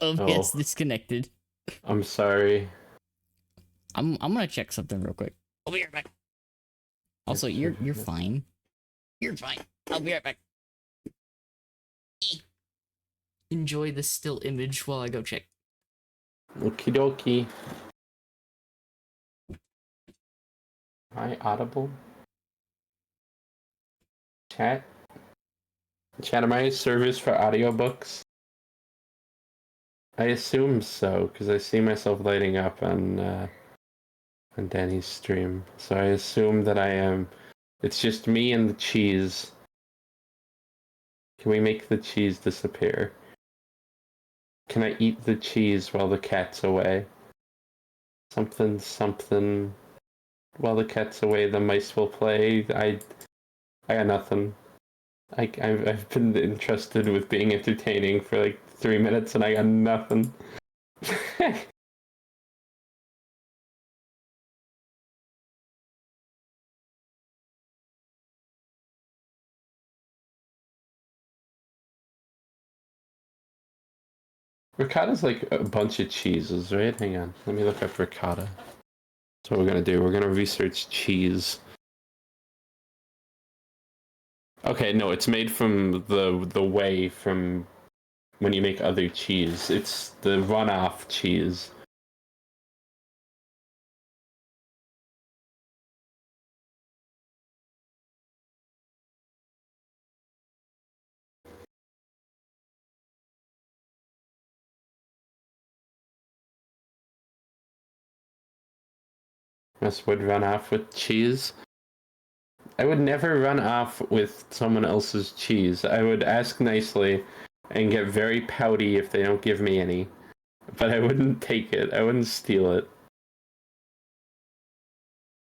OBS Oh. disconnected. I'm sorry. I'm gonna check something real quick. I'll be right back. Also, you're fine. You're fine. I'll be right back. Enjoy the still image while I go check. Okie dokie. Am I audible? Chat? Chat, am I a service for audiobooks? I assume so, because I see myself lighting up on Danny's stream. So I assume that I am. It's just me and the cheese. Can we make the cheese disappear? Can I eat the cheese while the cat's away? Something. While the cat's away, the mice will play. I got nothing. I've been entrusted with being entertaining for like 3 minutes and I got nothing. Ricotta's like a bunch of cheeses, right? Hang on. Let me look up ricotta. That's what we're gonna do. We're gonna research cheese. Okay, no, it's made from the whey from when you make other cheese. It's the runoff cheese. This would run off with cheese. I would never run off with someone else's cheese. I would ask nicely and get very pouty if they don't give me any. But I wouldn't take it. I wouldn't steal it.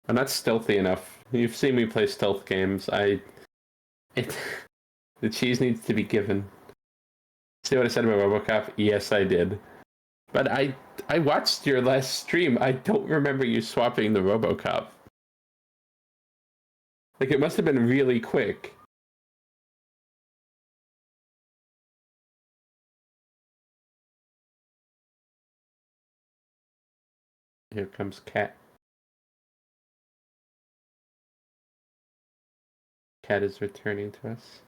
I'm not stealthy enough. You've seen me play stealth games. The cheese needs to be given. See what I said about RoboCop? Yes, I did. But I watched your last stream. I don't remember you swapping the RoboCop. Like, it must have been really quick. Here comes Cat. Cat is returning to us.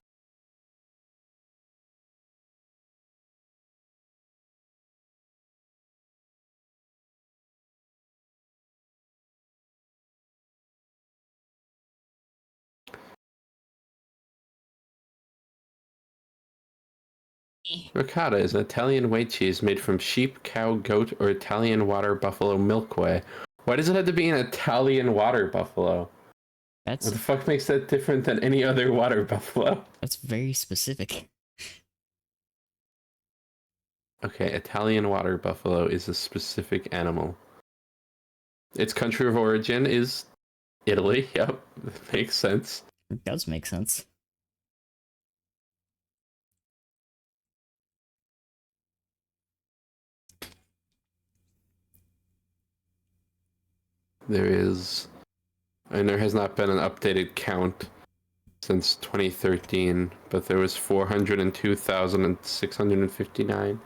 Ricotta is an Italian whey cheese made from sheep, cow, goat, or Italian water buffalo milk whey. Why does it have to be an Italian water buffalo? What the fuck makes that different than any other water buffalo? That's very specific. Okay, Italian water buffalo is a specific animal. Its country of origin is Italy. Yep, that makes sense. It does make sense. There is, and there has not been an updated count since 2013, but there was 402,659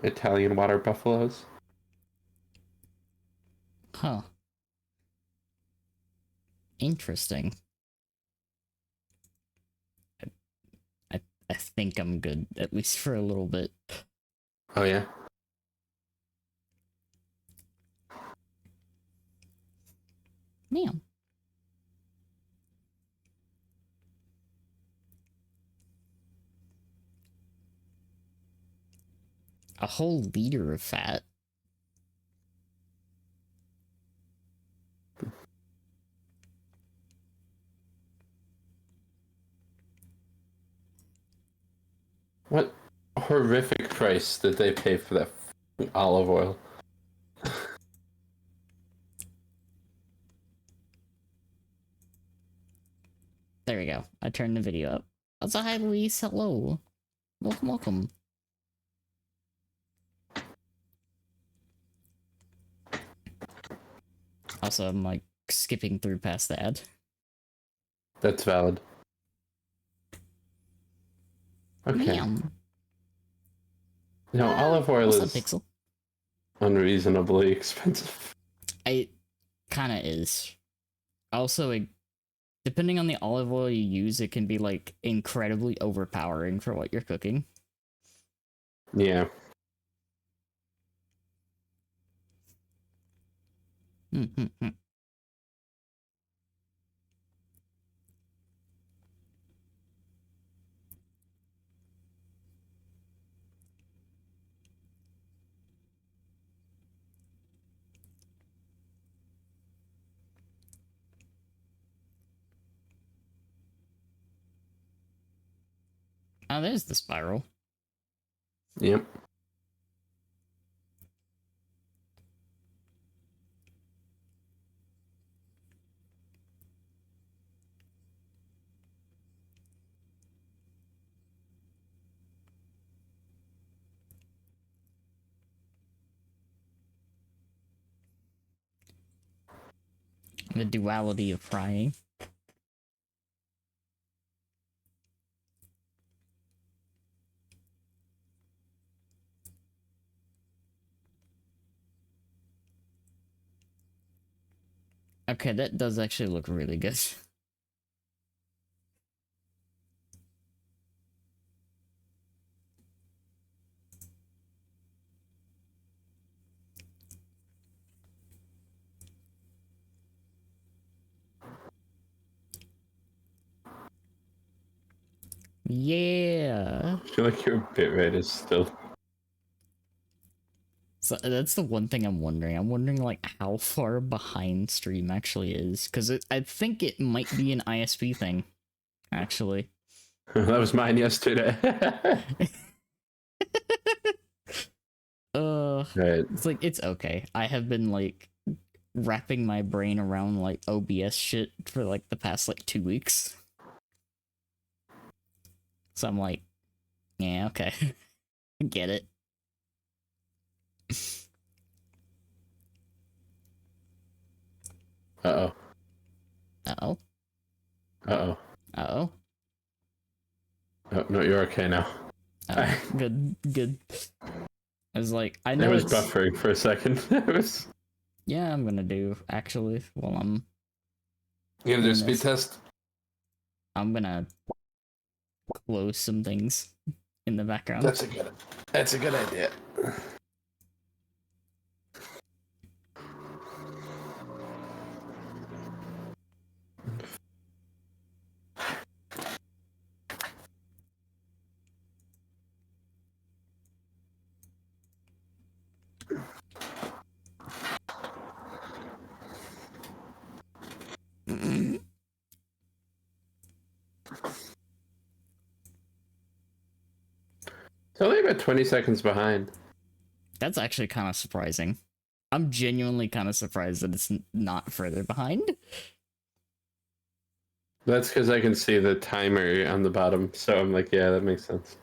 Italian water buffaloes. Huh. Interesting. I think I'm good, at least for a little bit. Oh yeah? Man. A whole liter of fat. What horrific price did they pay for that olive oil? There we go. I turned the video up. Also, hi Luis. Hello. Welcome, welcome. Also, I'm like skipping through past the ad. That's valid. Okay. Damn. No, olive oil What's up, is Pixel? unreasonably expensive. It kind of is. Also, depending on the olive oil you use, it can be like incredibly overpowering for what you're cooking. Yeah. Oh, there's the spiral. Yep. The duality of frying. Okay, that does actually look really good. Yeah. I feel like your bitrate is still. So that's the one thing I'm wondering. I'm wondering like how far behind stream actually is, because I think it might be an ISP thing, actually. That was mine yesterday. Right. It's like it's okay. I have been like wrapping my brain around like OBS shit for like the past like 2 weeks. So I'm like, yeah, okay. Get it. Uh-oh. Uh-oh. Uh-oh. Uh-oh. Oh, no, you're okay now. Oh, good, good. I was like, I It know was it's... buffering for a second. It was... Yeah, I'm gonna do, actually, while I'm... You gonna do a doing speed this. test? I'm gonna close some things in the background. That's a good idea. It's only about 20 seconds behind. That's actually kind of surprising. I'm genuinely kind of surprised that it's not further behind. That's because I can see the timer on the bottom, so I'm like, yeah, that makes sense.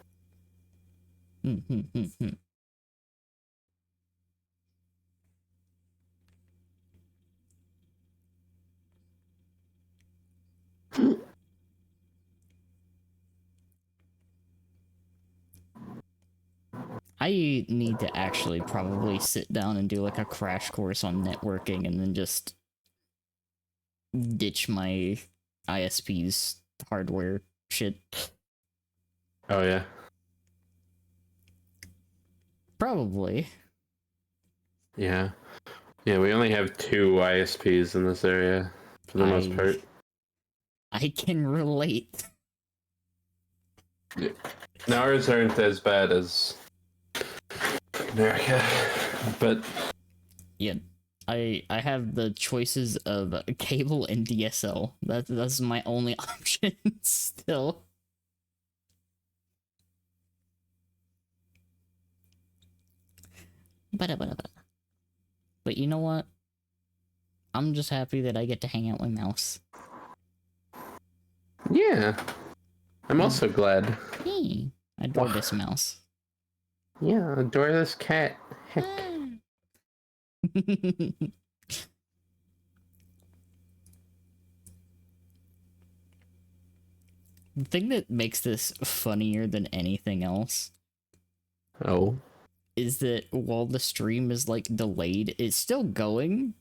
I need to actually probably sit down and do like a crash course on networking and then just ditch my ISP's hardware shit. Oh, yeah. Probably. Yeah. Yeah, we only have 2 ISPs in this area, for the most part. I can relate. Yeah. Now, ours aren't as bad as America, but... Yeah. I have the choices of cable and DSL. That's my only option still. But you know what? I'm just happy that I get to hang out with Mouse. Yeah. I'm also glad. Hey, I adore this mouse. Yeah, I adore this cat. Heck. The thing that makes this funnier than anything else Oh. is that while the stream is like delayed, it's still going,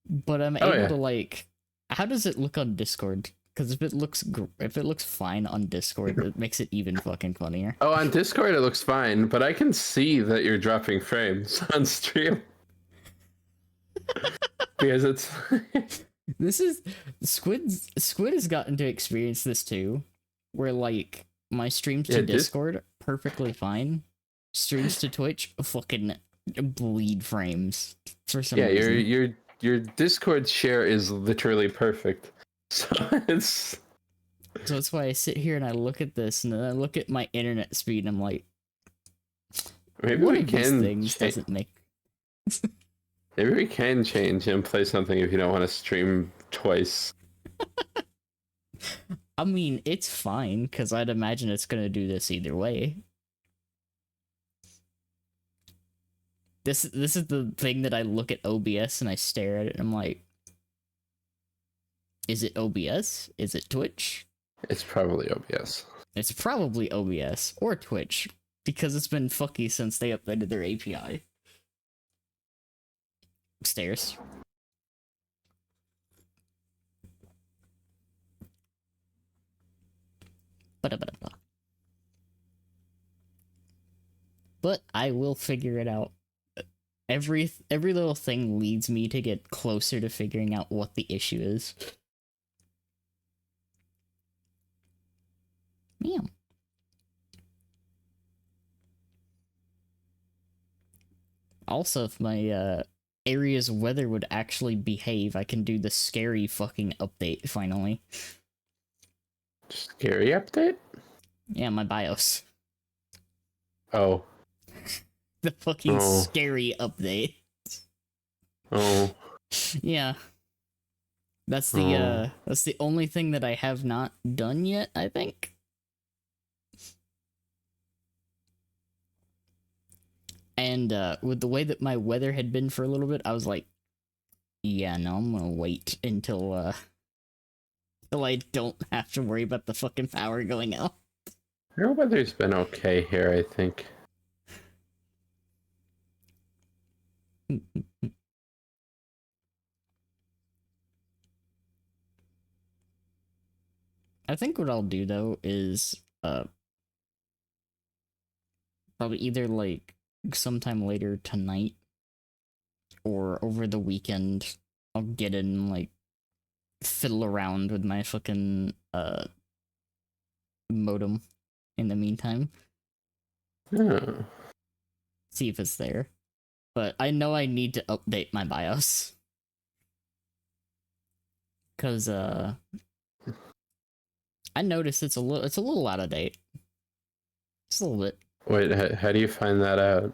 but I'm Oh, able yeah. to like. How does it look on Discord? Because if it looks fine on Discord, it makes it even fucking funnier. Oh, on Discord it looks fine, but I can see that you're dropping frames on stream. Because it's This is Squid has gotten to experience this too, where like my streams to yeah, Discord perfectly fine, streams to Twitch fucking bleed frames for some yeah, reason. your Discord share is literally perfect. So it's So that's why I sit here and I look at this and then I look at my internet speed and I'm like, maybe one we of these can things doesn't make. maybe we can change and play something if you don't want to stream twice. I mean, it's fine because I'd imagine it's gonna do this either way. This is the thing that I look at OBS and I stare at it and I'm like, is it OBS? Is it Twitch? It's probably OBS. It's probably OBS or Twitch because it's been fucky since they updated their API. Stairs. Ba-da-ba-da-ba. But I will figure it out. Every little thing leads me to get closer to figuring out what the issue is. Yeah. Also, if my area's weather would actually behave, I can do the scary fucking update finally. Scary update? Yeah, my BIOS. Oh. The fucking Oh. scary update. Oh. Yeah. That's the only thing that I have not done yet, I think. And with the way that my weather had been for a little bit, I was like, yeah, no, I'm gonna wait until I don't have to worry about the fucking power going out. Your weather's been okay here, I think. I think what I'll do though is probably either like sometime later tonight or over the weekend I'll get in like fiddle around with my fucking modem in the meantime. Oh. See if it's there. But I know I need to update my BIOS. Cause I noticed it's a little out of date. Just a little bit. Wait, how do you find that out?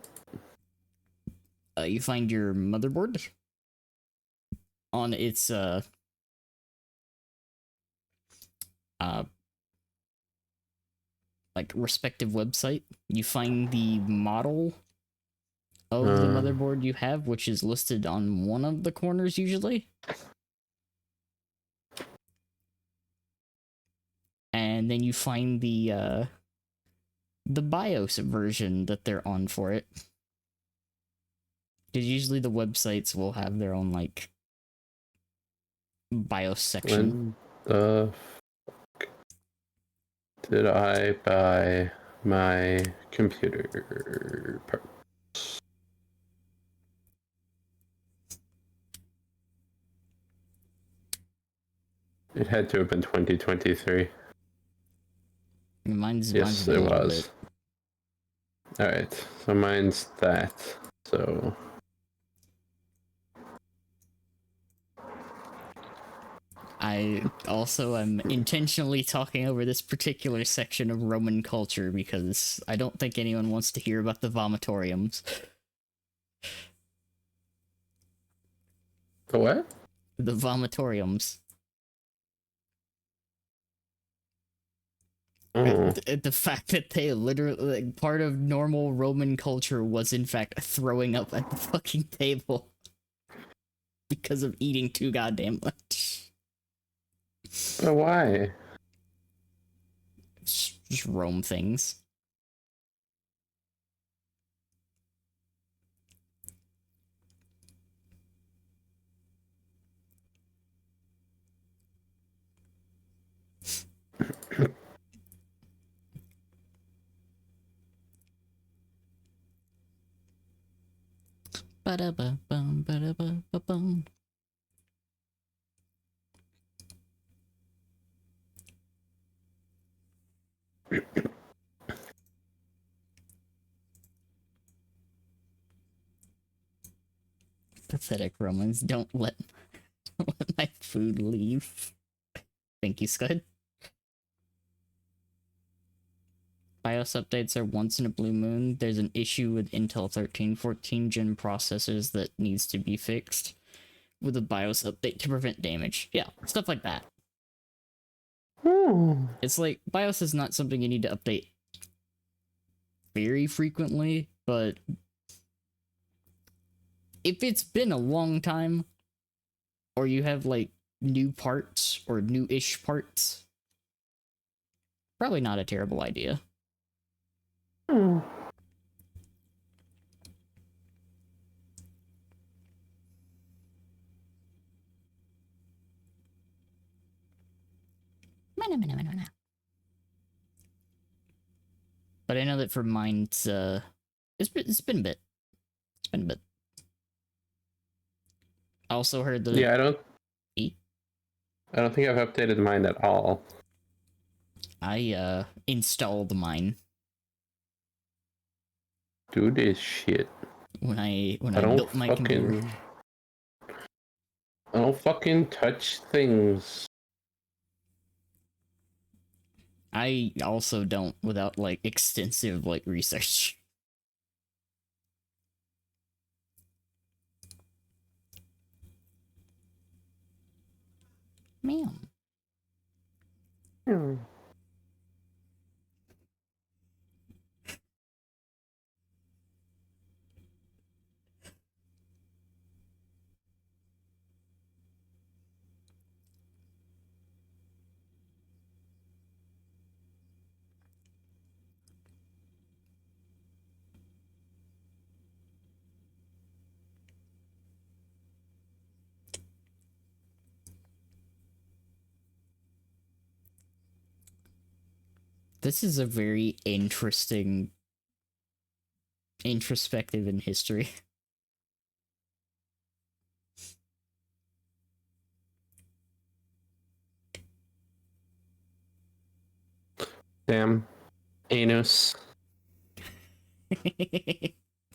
You find your motherboard on its like respective website. You find the model of the motherboard you have, which is listed on one of the corners usually. And then you find the BIOS version that they're on for it. Because usually the websites will have their own like BIOS section. When the fuck did I buy my computer parts? It had to have been 2023. Mine's Yes, been it a little was. bit. Alright, so mine's that. So I also am intentionally talking over this particular section of Roman culture because I don't think anyone wants to hear about the vomitoriums. the what? The vomitoriums. Oh. The fact that they literally, like, part of normal Roman culture was in fact throwing up at the fucking table because of eating too goddamn much. But why? Just Rome things. Ba-da-ba-bum, ba-da-ba-ba-bum. Pathetic Romans, don't let, don't let my food leave. Thank you, Scud. BIOS updates are once in a blue moon. There's an issue with Intel 1314 gen processors that needs to be fixed with a BIOS update to prevent damage. Yeah, stuff like that. It's like, BIOS is not something you need to update very frequently, but if it's been a long time, or you have like new parts or new-ish parts, probably not a terrible idea. But I know that for mine, it's been a bit. It's been a bit. I also heard that Yeah, I don't think I've updated mine at all. I installed mine Do this shit. when I don't built my computer. I don't fucking touch things. I also don't without like extensive like research. Man. This is a very interesting introspective in history. Damn. Anus.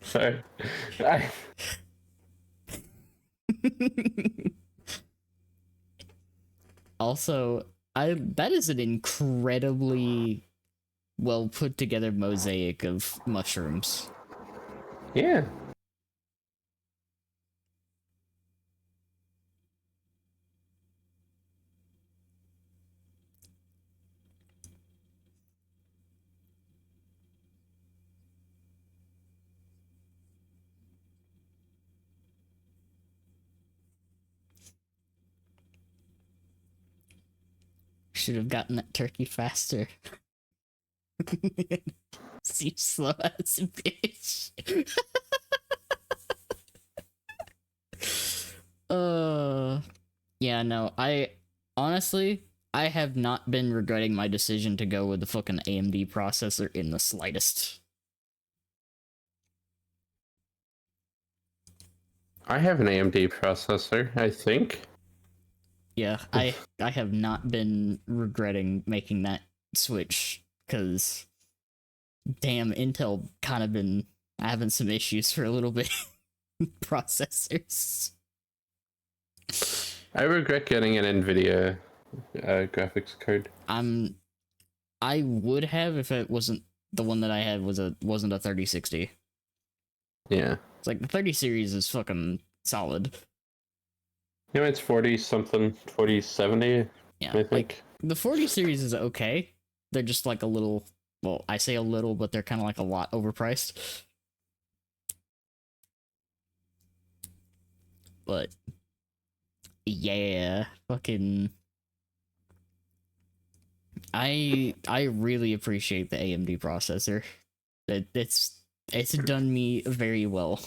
Sorry. Also, that is an incredibly well put together mosaic of mushrooms. Yeah. Should have gotten that turkey faster. You slow ass bitch. Yeah, no, I honestly I have not been regretting my decision to go with the fucking AMD processor in the slightest. I have an AMD processor, I think. Yeah, I have not been regretting making that switch because damn, Intel kind of been having some issues for a little bit. Processors. I regret getting an NVIDIA graphics card. I would have if it wasn't the one that I had wasn't a 3060. Yeah. It's like the 30 series is fucking solid. You know, it's 40 something, 4070, Yeah, I think. like the 40 series is okay. They're just like a little, well, I say a little, but they're kind of like a lot overpriced. But yeah, fucking I really appreciate the AMD processor. It's done me very well.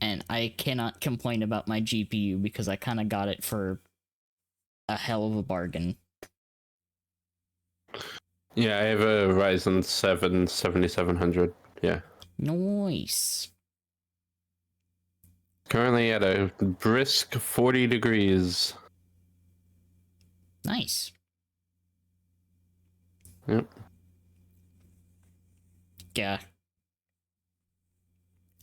And I cannot complain about my GPU because I kind of got it for a hell of a bargain. Yeah, I have a Ryzen 7 7700. Yeah. Nice. Currently at a brisk 40 degrees. Nice. Yep. Yeah.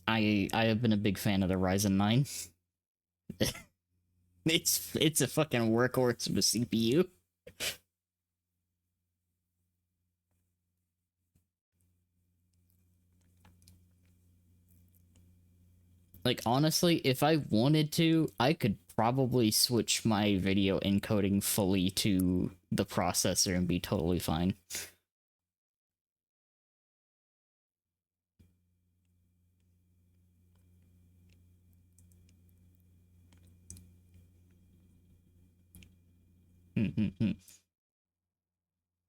I have been a big fan of the Ryzen 9. It's a fucking workhorse of a CPU. Like, honestly, if I wanted to, I could probably switch my video encoding fully to the processor and be totally fine.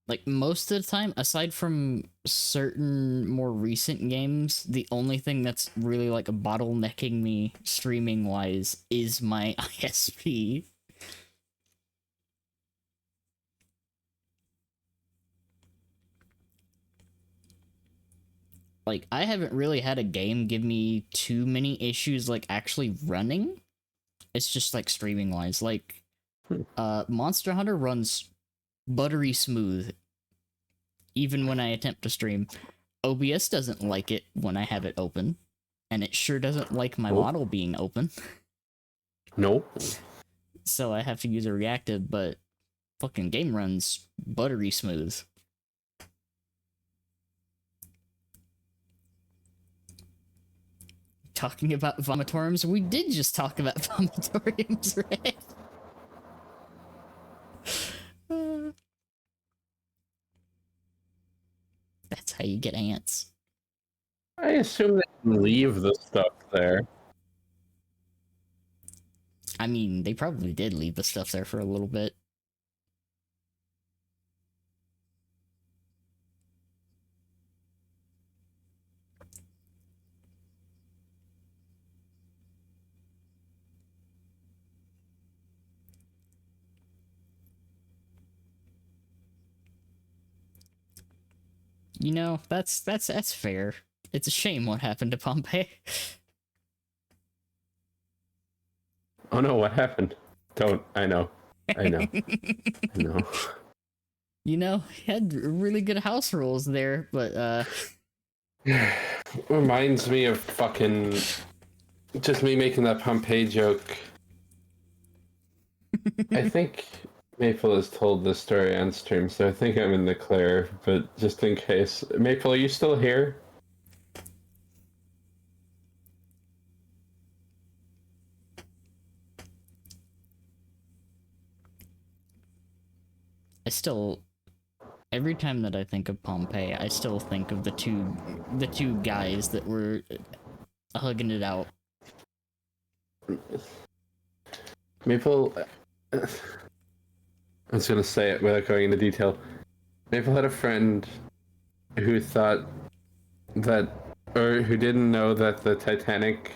Like, most of the time, aside from certain more recent games, the only thing that's really like bottlenecking me streaming wise is my ISP. Like, I haven't really had a game give me too many issues like actually running. It's just like streaming wise. Like, Monster Hunter runs buttery smooth even when I attempt to stream. OBS doesn't like it when I have it open, and it sure doesn't like my model being open. Nope. So I have to use a reactive, but fucking game runs buttery smooth. Talking about vomitoriums, we did just talk about vomitoriums, right? That's how you get ants. I assume they can leave the stuff there. I mean, they probably did leave the stuff there for a little bit. You know, that's fair. It's a shame what happened to Pompeii. Oh no, what happened? Don't. I know. I know. I know. You know, he had really good house rules there, but Reminds me of fucking just me making that Pompeii joke. I think Maple has told this story on stream, so I think I'm in the clear, but just in case. Maple, are you still here? I still, every time that I think of Pompeii, I still think of the two guys that were hugging it out. Maple, I was gonna say it without going into detail. Maple had a friend who thought that, or who didn't know that the Titanic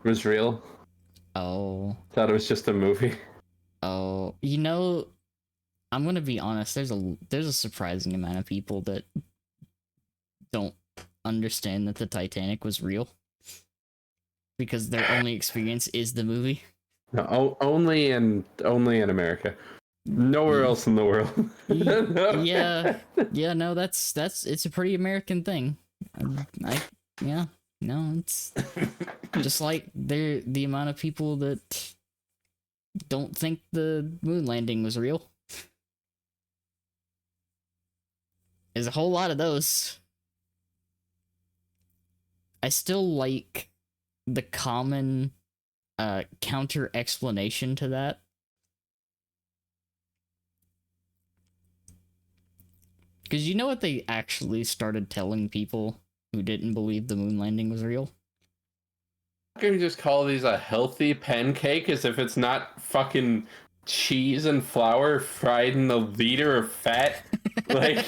was real. Oh. Thought it was just a movie. Oh. You know, I'm gonna be honest, there's a surprising amount of people that don't understand that the Titanic was real. Because their only experience is the movie. No, only in America. Nowhere else in the world. Yeah, no, that's it's a pretty American thing. Yeah, no, it's just like the amount of people that don't think the moon landing was real. There's a whole lot of those. I still like the common counter explanation to that. Because you know what they actually started telling people who didn't believe the moon landing was real? Can you just call these a healthy pancake as if it's not fucking cheese and flour fried in a liter of fat? Like,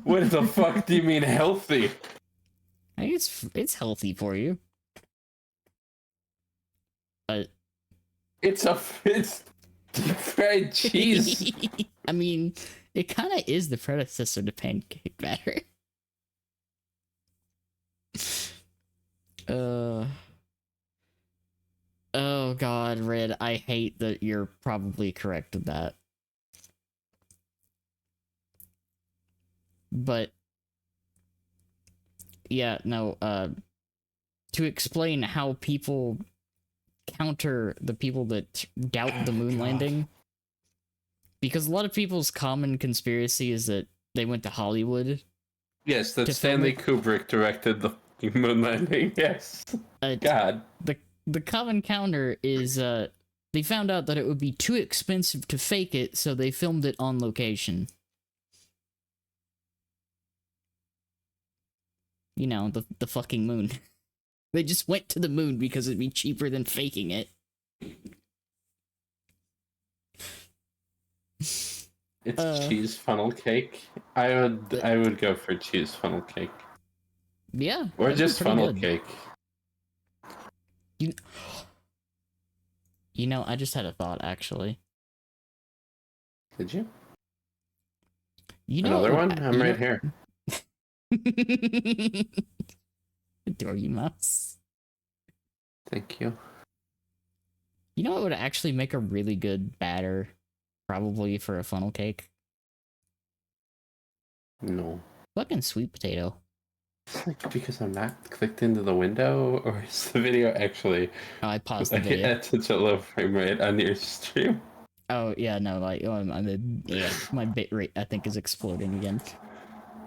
what the fuck do you mean healthy? I think it's healthy for you. Uh, It's deep fried cheese. I mean, it kind of is the predecessor to pancake batter. Uh. Oh God, Red. I hate that you're probably correct with that. But yeah, no. To explain how people counter the people that doubt the moon landing, because a lot of people's common conspiracy is that they went to Hollywood. Yes, that to film Stanley it. Kubrick directed the moon landing. Yes. God. The common counter is they found out that it would be too expensive to fake it, so they filmed it on location. You know, the fucking moon. They just went to the moon because it'd be cheaper than faking it. It's cheese funnel cake. I would go for cheese funnel cake. Yeah. Or just funnel good. cake. You know, I just had a thought actually. Did you? You know another one? I'm right here. Adore you, mouse. Thank you. You know what would actually make a really good batter, probably for a funnel cake? No. Fucking sweet potato. It's like because I'm not clicked into the window, or is the video actually? Oh, I paused the video. At such a low frame rate on your stream. Oh yeah, no, like my bit rate I think is exploding again.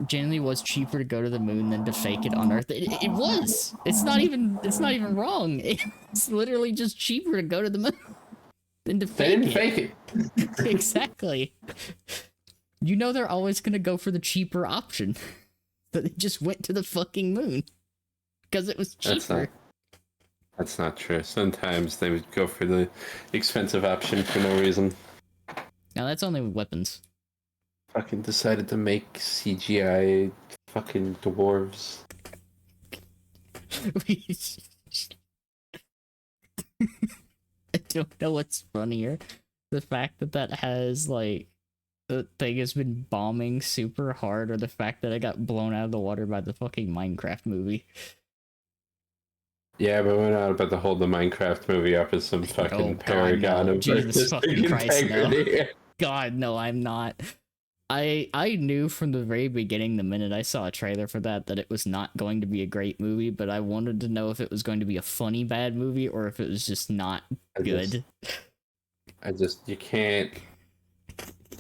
Genuinely was cheaper to go to the moon than to fake it on Earth. It was. It's not even wrong. It's literally just cheaper to go to the moon than to fake it. They didn't fake it. Exactly. You know they're always gonna go for the cheaper option. But they just went to the fucking moon because it was cheaper. That's not true. Sometimes they would go for the expensive option for no reason. Now that's only with weapons. Fucking decided to make CGI fucking dwarves. I don't know what's funnier. The fact that has, like, the thing has been bombing super hard, or the fact that I got blown out of the water by the fucking Minecraft movie. Yeah, but we're not about to hold the Minecraft movie up as some fucking paragon of Jesus fucking integrity. Christ, no. God, no, I'm not. I knew from the very beginning, the minute I saw a trailer for that it was not going to be a great movie, but I wanted to know if it was going to be a funny bad movie or if it was just not good. You can't,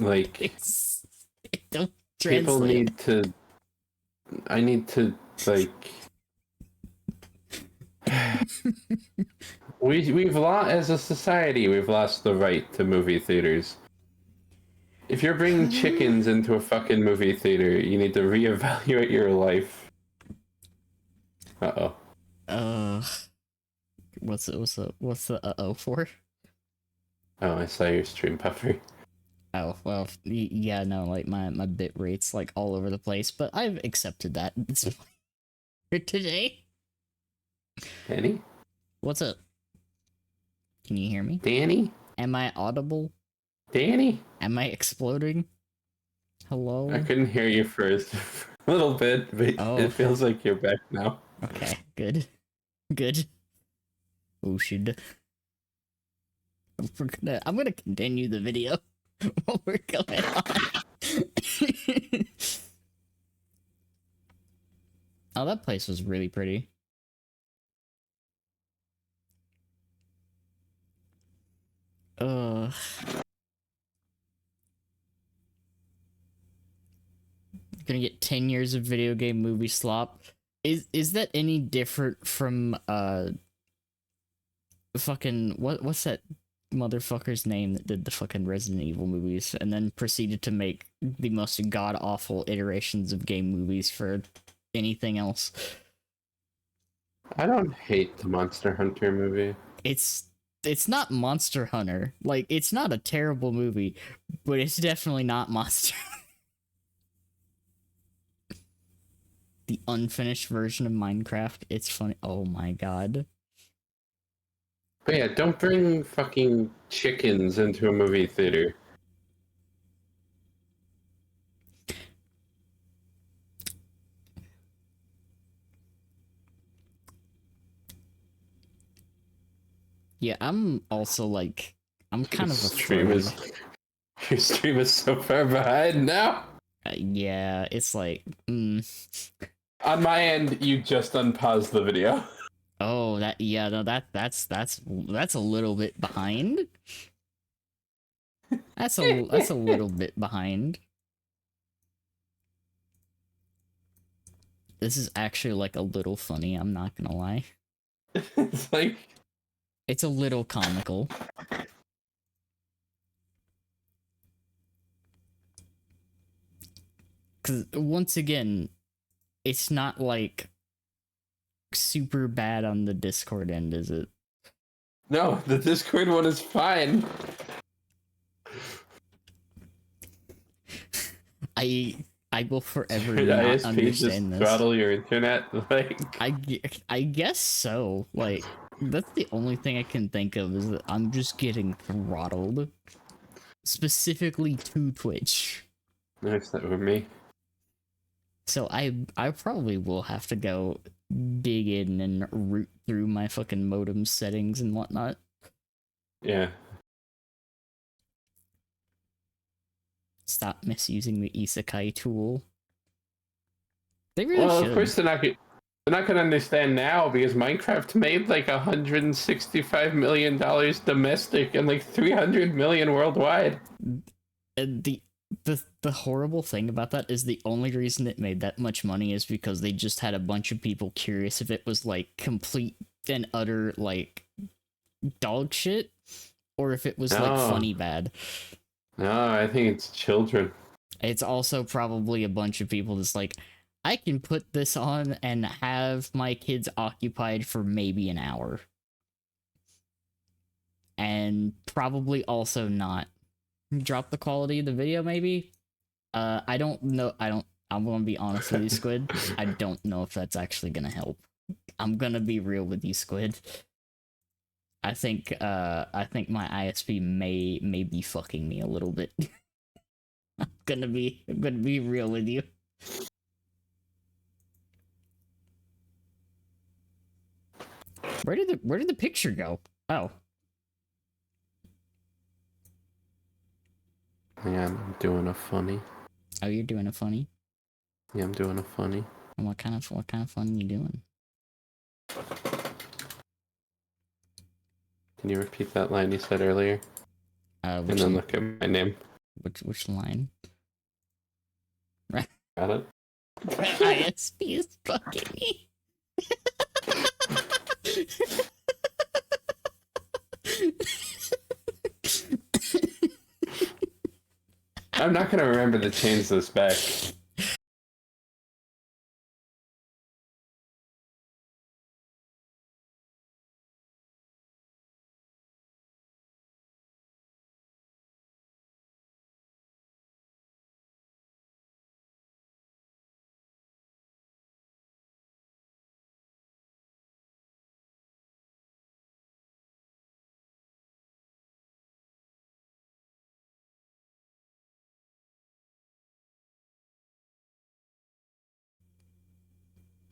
like, it don't translate. People need to, I need to, like, we've lost, as a society, we've lost the right to movie theaters. If you're bringing chickens into a fucking movie theater, you need to reevaluate your life. What's the uh-oh for? Oh, I saw your stream, Puffer. Oh, well, yeah, no, like, my bit rate's, like, all over the place, but I've accepted that for today. Danny? What's up? Can you hear me? Danny? Am I audible? Danny? Am I exploding? Hello? I couldn't hear you for a little bit, but it feels like you're back now. Okay, good. Good. Oh, shit. I'm gonna continue the video while we're going on. Oh, that place was really pretty. Gonna get 10 years of video game movie slop. Is that any different from fucking what's that motherfucker's name that did the fucking Resident Evil movies and then proceeded to make the most god-awful iterations of game movies for anything else? I don't hate the Monster Hunter movie. It's not Monster Hunter. Like, it's not a terrible movie, but it's definitely not Monster. The unfinished version of Minecraft. It's funny. Oh my god. But yeah, don't bring fucking chickens into a movie theater. Yeah, I'm also like, I'm kind of Stream afraid. is your stream is so far behind now. Yeah, it's like, On my end, you just unpaused the video. oh, that, yeah, no, that's a little bit behind. That's a little bit behind. This is actually like a little funny, I'm not gonna lie. It's like It's a little comical. Cause once again, it's not like super bad on the Discord end, is it? no, the Discord one is fine. I will forever Should not ISP just understand this. throttle your internet? Like, I guess so. Like, that's the only thing I can think of is that I'm just getting throttled. Specifically to Twitch. nice, that with me. So I probably will have to go dig in and root through my fucking modem settings and whatnot. Yeah. Stop misusing the isekai tool. They really Well, should. of course they're not gonna understand now because Minecraft made like $165 million domestic and like 300 million worldwide. And the horrible thing about that is the only reason it made that much money is because they just had a bunch of people curious if it was like complete and utter like dog shit or if it was like No. funny bad. No, I think it's children. It's also probably a bunch of people that's like, I can put this on and have my kids occupied for maybe an hour. And probably also not drop the quality of the video, maybe? I don't know. I'm gonna be honest with you, Squid. I don't know if that's actually gonna help. I'm gonna be real with you, Squid. I think my ISP may be fucking me a little bit. I'm gonna be real with you. Where did the picture go? Oh. Yeah, I'm doing a funny. Oh, you're doing a funny? Yeah, I'm doing a funny. And what kind of fun are you doing? Can you repeat that line you said earlier? And then look at my name. Which line? Got it? ISP is fucking me. I'm not gonna remember to change this back.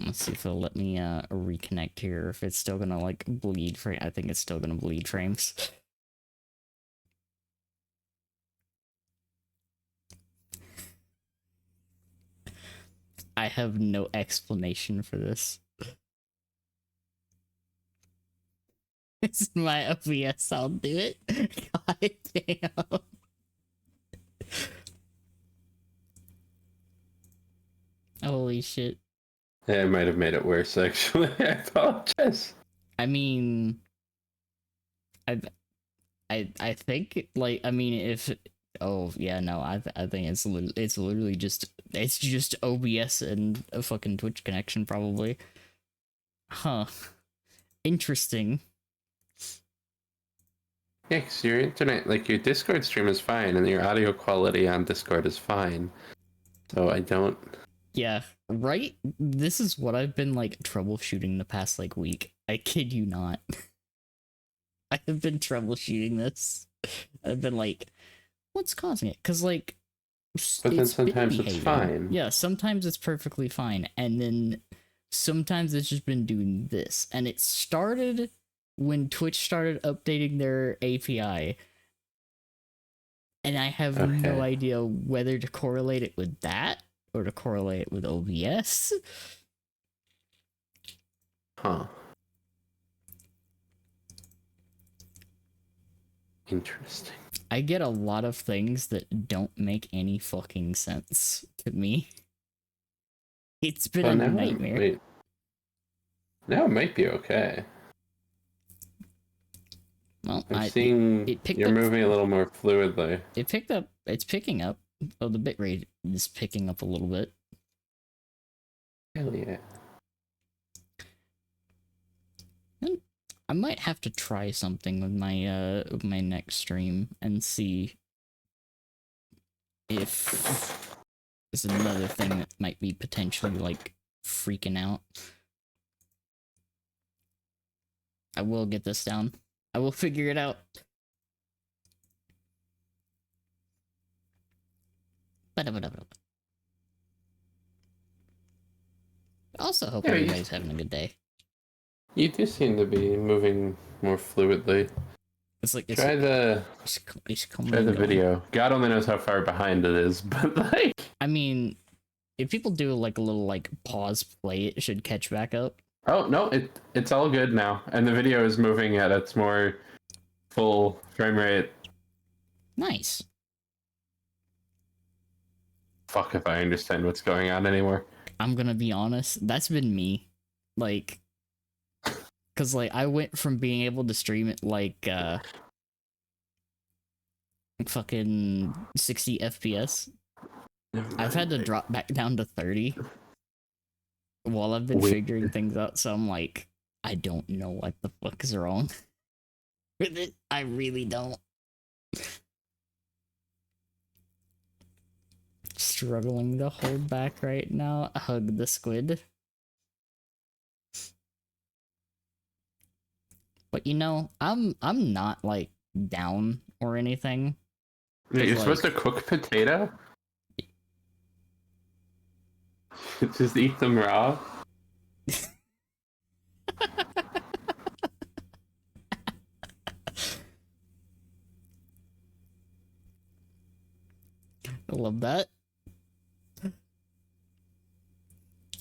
Let's see if it'll let me reconnect here. If it's still gonna like bleed frame, I think it's still gonna bleed frames. I have no explanation for this. It's my OBS. I'll do it. God damn. Holy shit. Yeah, I might have made it worse, actually. I apologize. I mean, I think like I mean if oh yeah no I think it's literally just OBS and a fucking Twitch connection probably. Huh. Interesting. Yeah, because your internet, like your Discord stream is fine, and your audio quality on Discord is fine. So I don't. Yeah, right? This is what I've been like troubleshooting the past like week. I kid you not. I have been troubleshooting this. I've been like, what's causing it? Because like, But then it's been sometimes it's behaving. fine. Yeah, sometimes it's perfectly fine, and then sometimes it's just been doing this. And it started when Twitch started updating their API, and I have no Okay. idea whether to correlate it with that or to correlate it with OBS. Huh. Interesting. I get a lot of things that don't make any fucking sense to me. It's been a nightmare. Wait. Now it might be okay. Well, I'm seeing it picked you're up, moving a little more fluidly. it picked up, it's picking up. Oh, the bitrate is picking up a little bit. Hell yeah. And I might have to try something with my next stream and see if there's another thing that might be potentially like freaking out. I will get this down. I will figure it out. Also hope everybody's having a good day. You do seem to be moving more fluidly. It's like Try the video. God only knows how far behind it is, but like, I mean, if people do like a little like pause play, it should catch back up. oh no, it's all good now, and the video is moving at its more full frame rate. Nice. Fuck if I understand what's going on anymore. I'm gonna be honest, that's been me. Like, cause like I went from being able to stream it like fucking 60 FPS. I've had to drop back down to 30 while I've been figuring things out, so I'm like, I don't know what the fuck is wrong with it. I really don't. Struggling to hold back right now. Hug the squid. But you know, I'm not like down or anything. Wait, you're like, supposed to cook potato? Just eat them raw? I love that.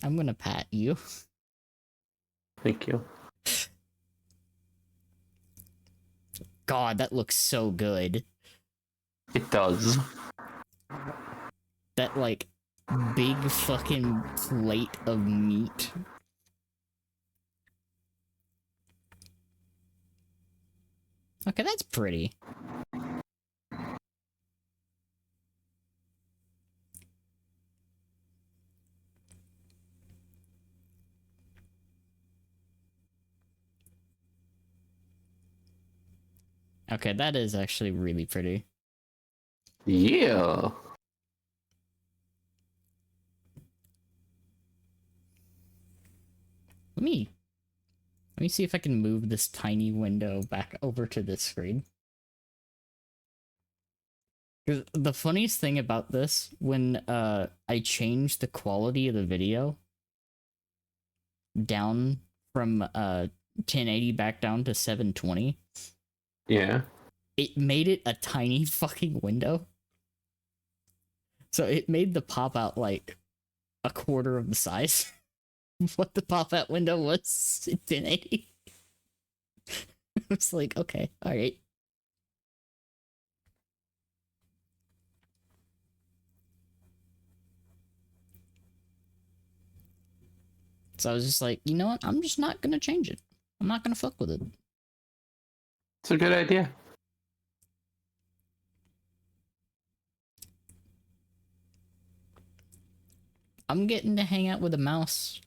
I'm gonna pat you. Thank you. God, that looks so good. It does. That like big fucking plate of meat. Okay, that's pretty. Okay, that is actually really pretty. Yeah. Let me see if I can move this tiny window back over to this screen. The funniest thing about this, when I changed the quality of the video down from 1080 back down to 720, Yeah. it made it a tiny fucking window. So it made the pop out like a quarter of the size of what the pop out window was in 1080. I was like, okay, alright. So I was just like, you know what? I'm just not gonna change it. I'm not gonna fuck with it. It's a good idea. I'm getting to hang out with a mouse.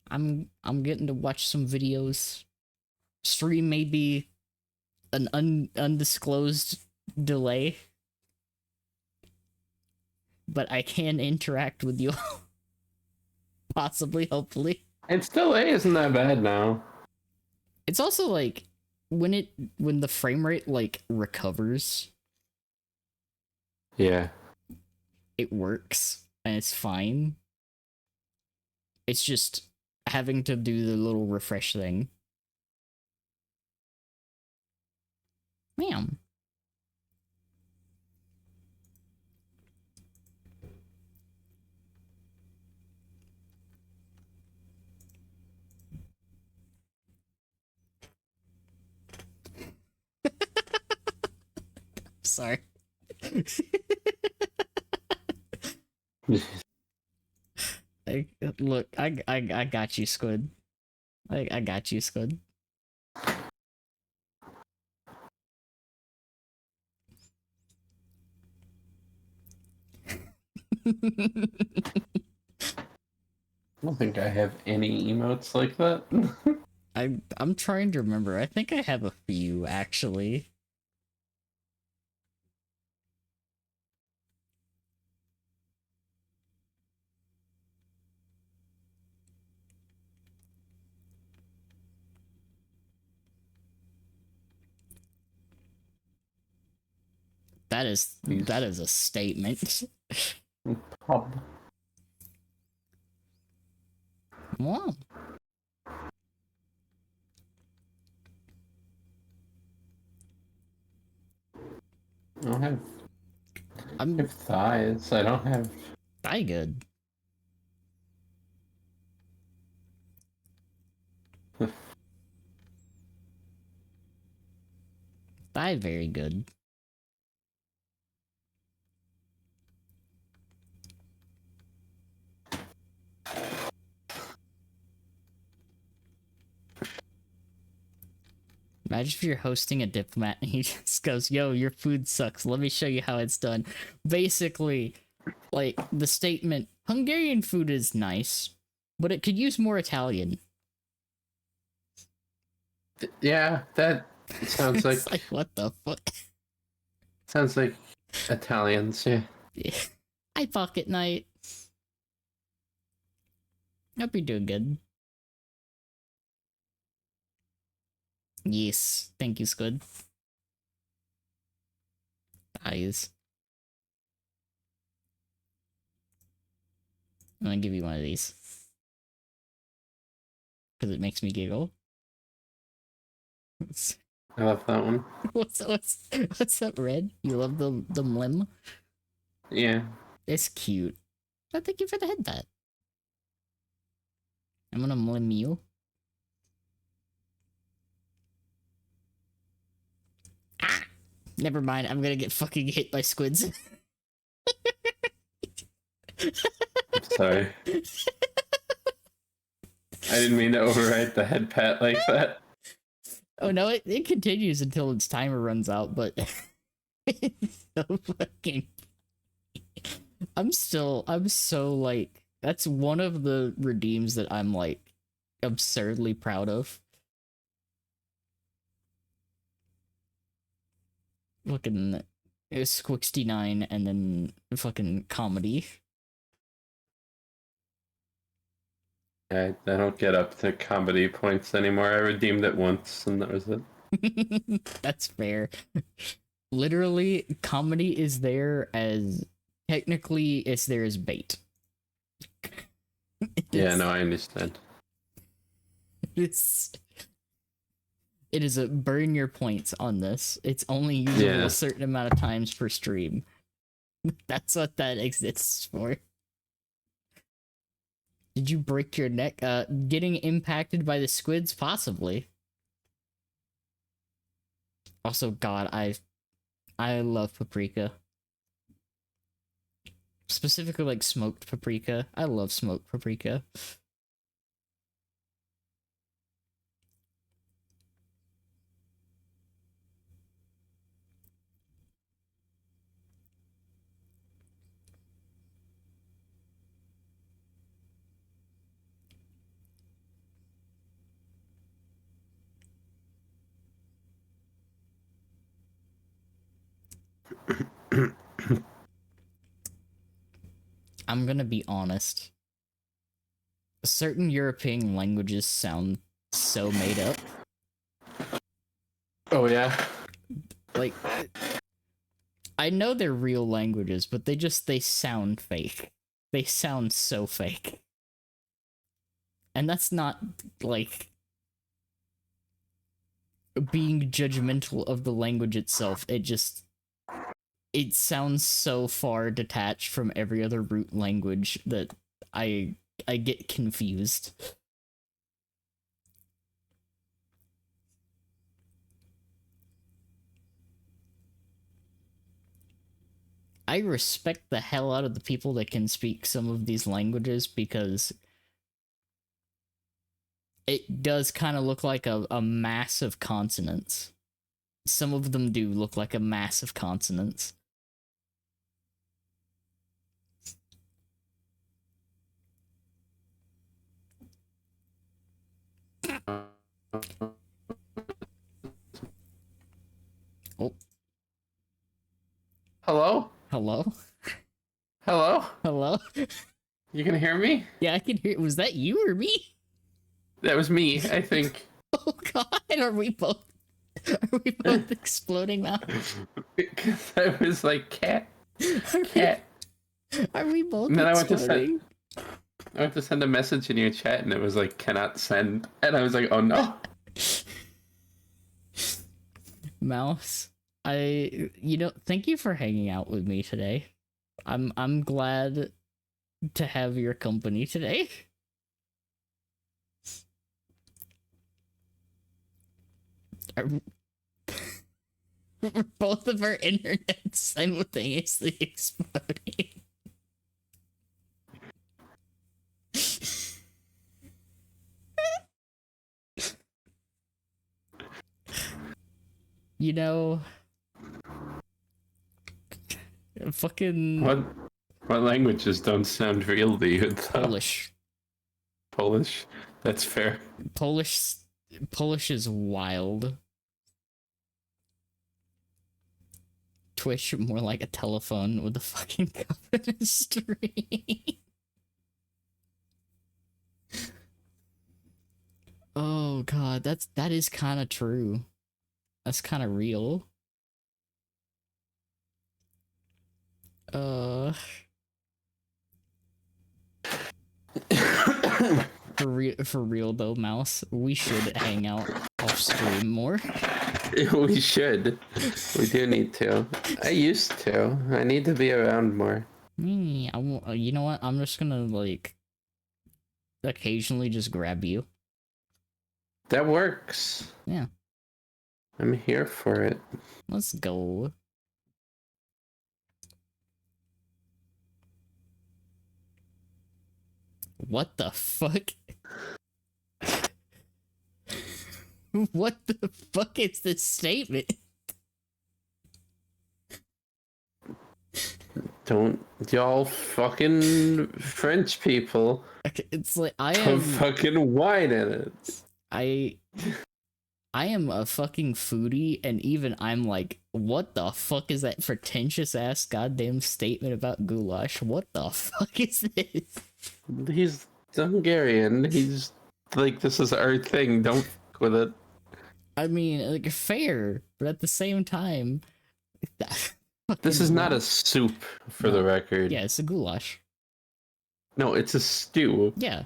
I'm getting to watch some videos. Stream may be an undisclosed delay, but I can interact with you. Possibly, hopefully. It's still isn't that bad now. It's also like when the frame rate like recovers, Yeah. it works and it's fine. It's just having to do the little refresh thing. Ma'am. Sorry. Look, I got you, Squid. I got you, Squid. I don't think I have any emotes like that. I'm trying to remember. I think I have a few actually. That is a statement. Pub. Wow. I don't have, I I'm have thighs. I don't have. I good. I very good. Imagine if you're hosting a diplomat and he just goes, "Yo, your food sucks. Let me show you how it's done." Basically, like the statement, Hungarian food is nice, but it could use more Italian. Yeah, that sounds It's like like, what the fuck? sounds like Italians. Yeah. Hi, Pocket Knight. Hope you're doing good. Yes, thank you, Squid. Eyes. I'm gonna give you one of these. Because it makes me giggle. I love that one. What's that red? You love the limb? Yeah. It's cute. Oh, thank you for the head pat. I'm gonna limb you. Ah! Never mind, I'm gonna get fucking hit by squids. I'm sorry. I didn't mean to override the head pat like that. Oh no, it continues until its timer runs out, but it's so fucking I'm so like that's one of the redeems that I'm like absurdly proud of. Fucking it was 69 and then fucking comedy. I don't get up to comedy points anymore. I redeemed it once and that was it. That's fair. Literally, comedy is there as technically it's there as bait. Yeah, no, I understand. It's it is a burn your points on this. It's only usable Yeah. a certain amount of times per stream. That's what that exists for. Did you break your neck? Getting impacted by the squids? Possibly. Also, God, I love paprika. Specifically, like smoked paprika. I love smoked paprika. I'm gonna be honest. Certain European languages sound so made up. Oh yeah. Like, I know they're real languages, but they sound fake. They sound so fake. And that's not, like, being judgmental of the language itself. It sounds so far detached from every other root language that I get confused. I respect the hell out of the people that can speak some of these languages because it does kind of look like a mass of consonants. Some of them do look like a mass of consonants. Oh, Hello? hello? Hello? Hello? You can hear me? Yeah, I can hear. Was that you or me? That was me, I think. Oh god, are we both exploding now? Because I was like, cat, Are cat. we both And then exploding? I went to send a message in your chat and it was like, cannot send. And I was like, oh no. Mouse, thank you for hanging out with me today. I'm glad to have your company today. Are- Both of our internets simultaneously exploding. You know, fucking What languages don't sound real to you, though? Polish. Polish? That's fair. Polish Polish is wild. Twitch more like a telephone with a fucking cup and a string. Oh god, that is kind of true. That's kind of real. Uh, for real though, Mouse, we should hang out off stream more. We should. We do need to. I used to. I need to be around more. You know what? I'm just gonna like occasionally just grab you. That works. Yeah, I'm here for it. let's go. What the fuck? What the fuck is this statement? Don't y'all fucking French people It's like put fucking wine in it. I I am a fucking foodie, and even I'm like, what the fuck is that pretentious ass goddamn statement about goulash? What the fuck is this? He's Hungarian. He's like, this is our thing. Don't fuck with it. I mean, like, fair, but at the same time, This is not a soup, for the record. Yeah, it's a goulash. No, it's a stew. Yeah.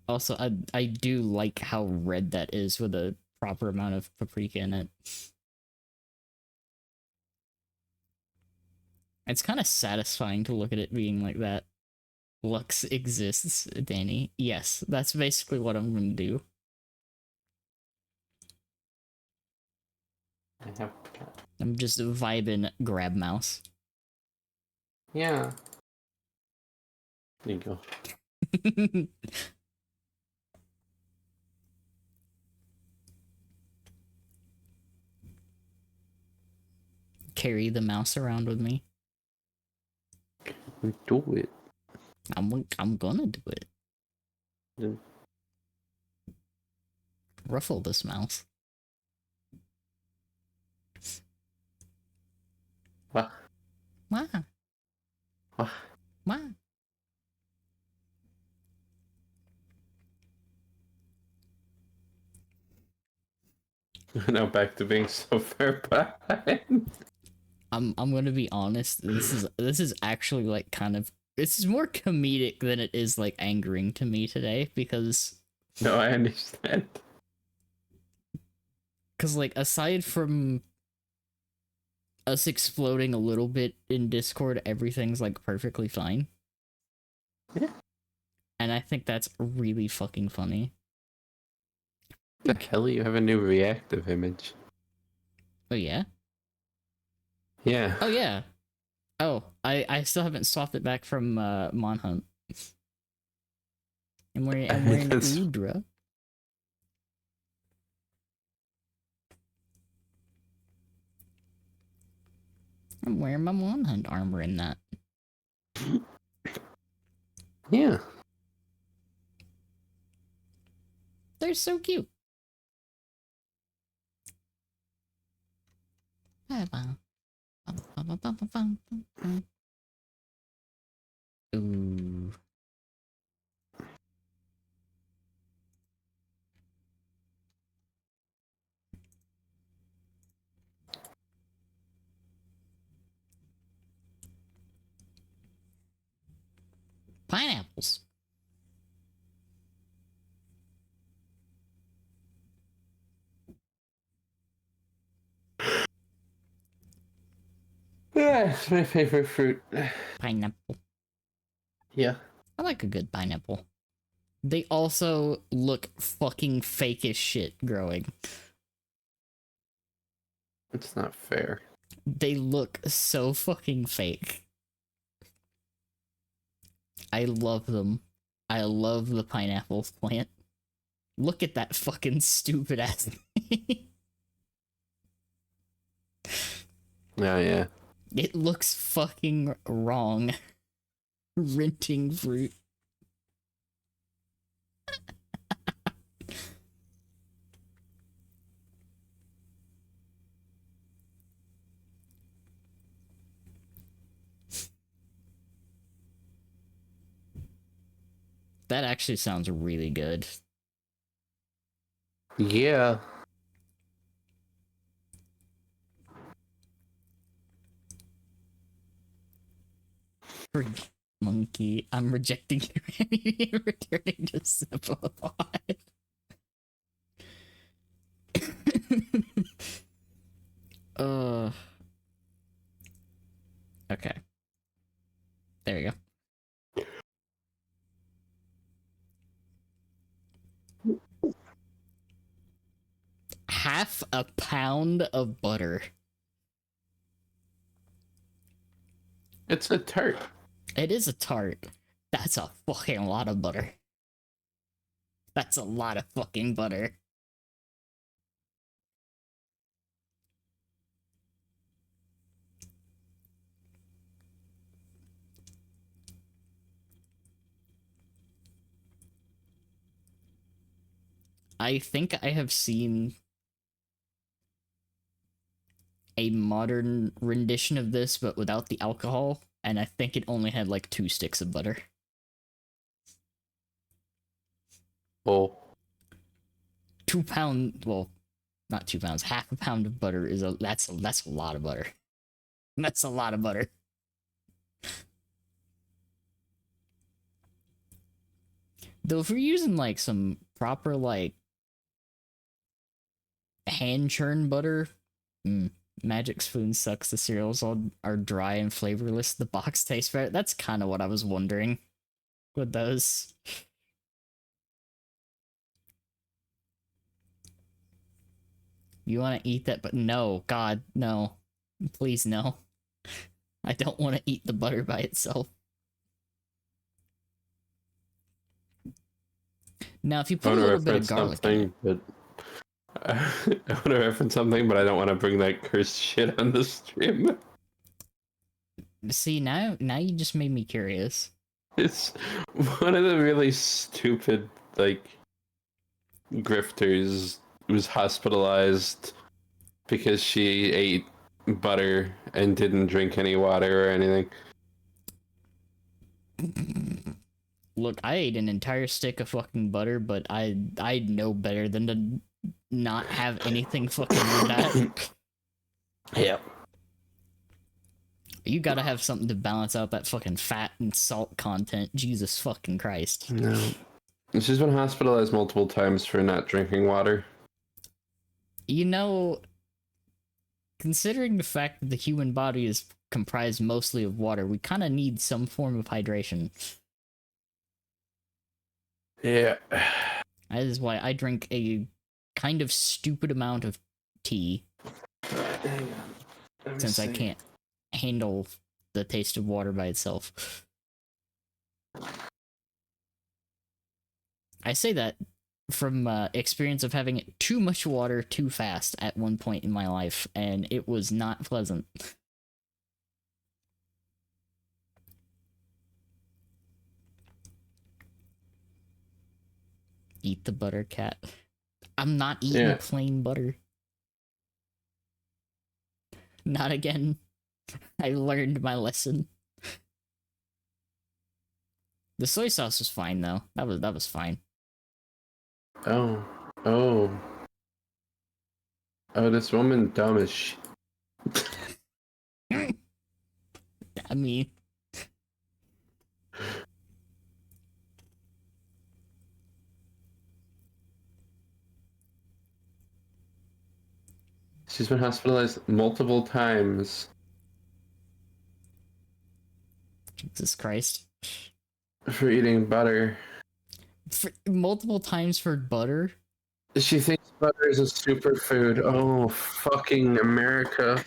Also, I do like how red that is with a proper amount of paprika in it. It's kind of satisfying to look at it being like that. Lux exists, Danny. Yes, that's basically what I'm gonna do. I'm just vibing grab mouse. Yeah. There you go. Carry the mouse around with me. Do it. I'm gonna do it. Yeah. Ruffle this mouse. What? Why? What? Why? Now back to being so far behind. I'm gonna be honest. This is actually like kind of this is more comedic than it is like angering to me today No, I understand. because like aside from us exploding a little bit in Discord, everything's like perfectly fine. Yeah. And I think that's really fucking funny. The hell, you have a new reactive image. Oh yeah? Yeah. Oh yeah. Oh, I still haven't swapped it back from Monhunt. I'm wearing That's- Udra. I'm wearing my Monhunt armor in that. yeah. They're so cute. Ooh. Pineapples. Yeah, it's my favorite fruit. Pineapple. Yeah. I like a good pineapple. They also look fucking fake as shit growing. It's not fair. They look so fucking fake. I love them. I love the pineapple plant. Look at that fucking stupid ass thing. Oh, yeah. It looks fucking wrong. Renting fruit. That actually sounds really good. Yeah. Monkey, I'm rejecting you. Returning to Cephalopod. uh. Okay. There you go. Half a pound of butter. It's a tart. It is a tart. That's a fucking lot of butter. That's a lot of fucking butter. I think I have seen a modern rendition of this, but without the alcohol, and I think it only had like 2 sticks of butter. Oh. 2 pound, well, not 2 pounds, half a pound of butter is that's a lot of butter. That's a lot of butter. Though if we're using like some proper like hand churned butter, Magic Spoon sucks. The cereals all are dry and flavorless. The box tastes better. That's kind of what I was wondering with those. You want to eat that, but no, God, no. Please, no. I don't want to eat the butter by itself. Now, if you I put a want to little bit of reference garlic in it, something, but I want to reference something, but I don't want to bring that cursed shit on the stream. see now you just made me curious. It's one of the really stupid, like, grifters was hospitalized because she ate butter and didn't drink any water or anything. Look, I ate an entire stick of fucking butter, but I know better than to not have anything fucking with that. Yeah. You gotta have something to balance out that fucking fat and salt content. Jesus fucking Christ. No. She's been hospitalized multiple times for not drinking water. You know, considering the fact that the human body is comprised mostly of water, we kind of need some form of hydration. Yeah. That is why I drink a kind of stupid amount of tea, Hang on. since I can't handle the taste of water by itself. I say that from experience of having too much water too fast at one point in my life, and it was not pleasant. Eat the butter, cat. I'm not eating plain butter. Not again. I learned my lesson. The soy sauce was fine though. That was fine. Oh. This woman dumb as shit. I mean, She's been hospitalized multiple times Jesus Christ. for eating butter. For, multiple times for butter? She thinks butter is a superfood. Oh, fucking America.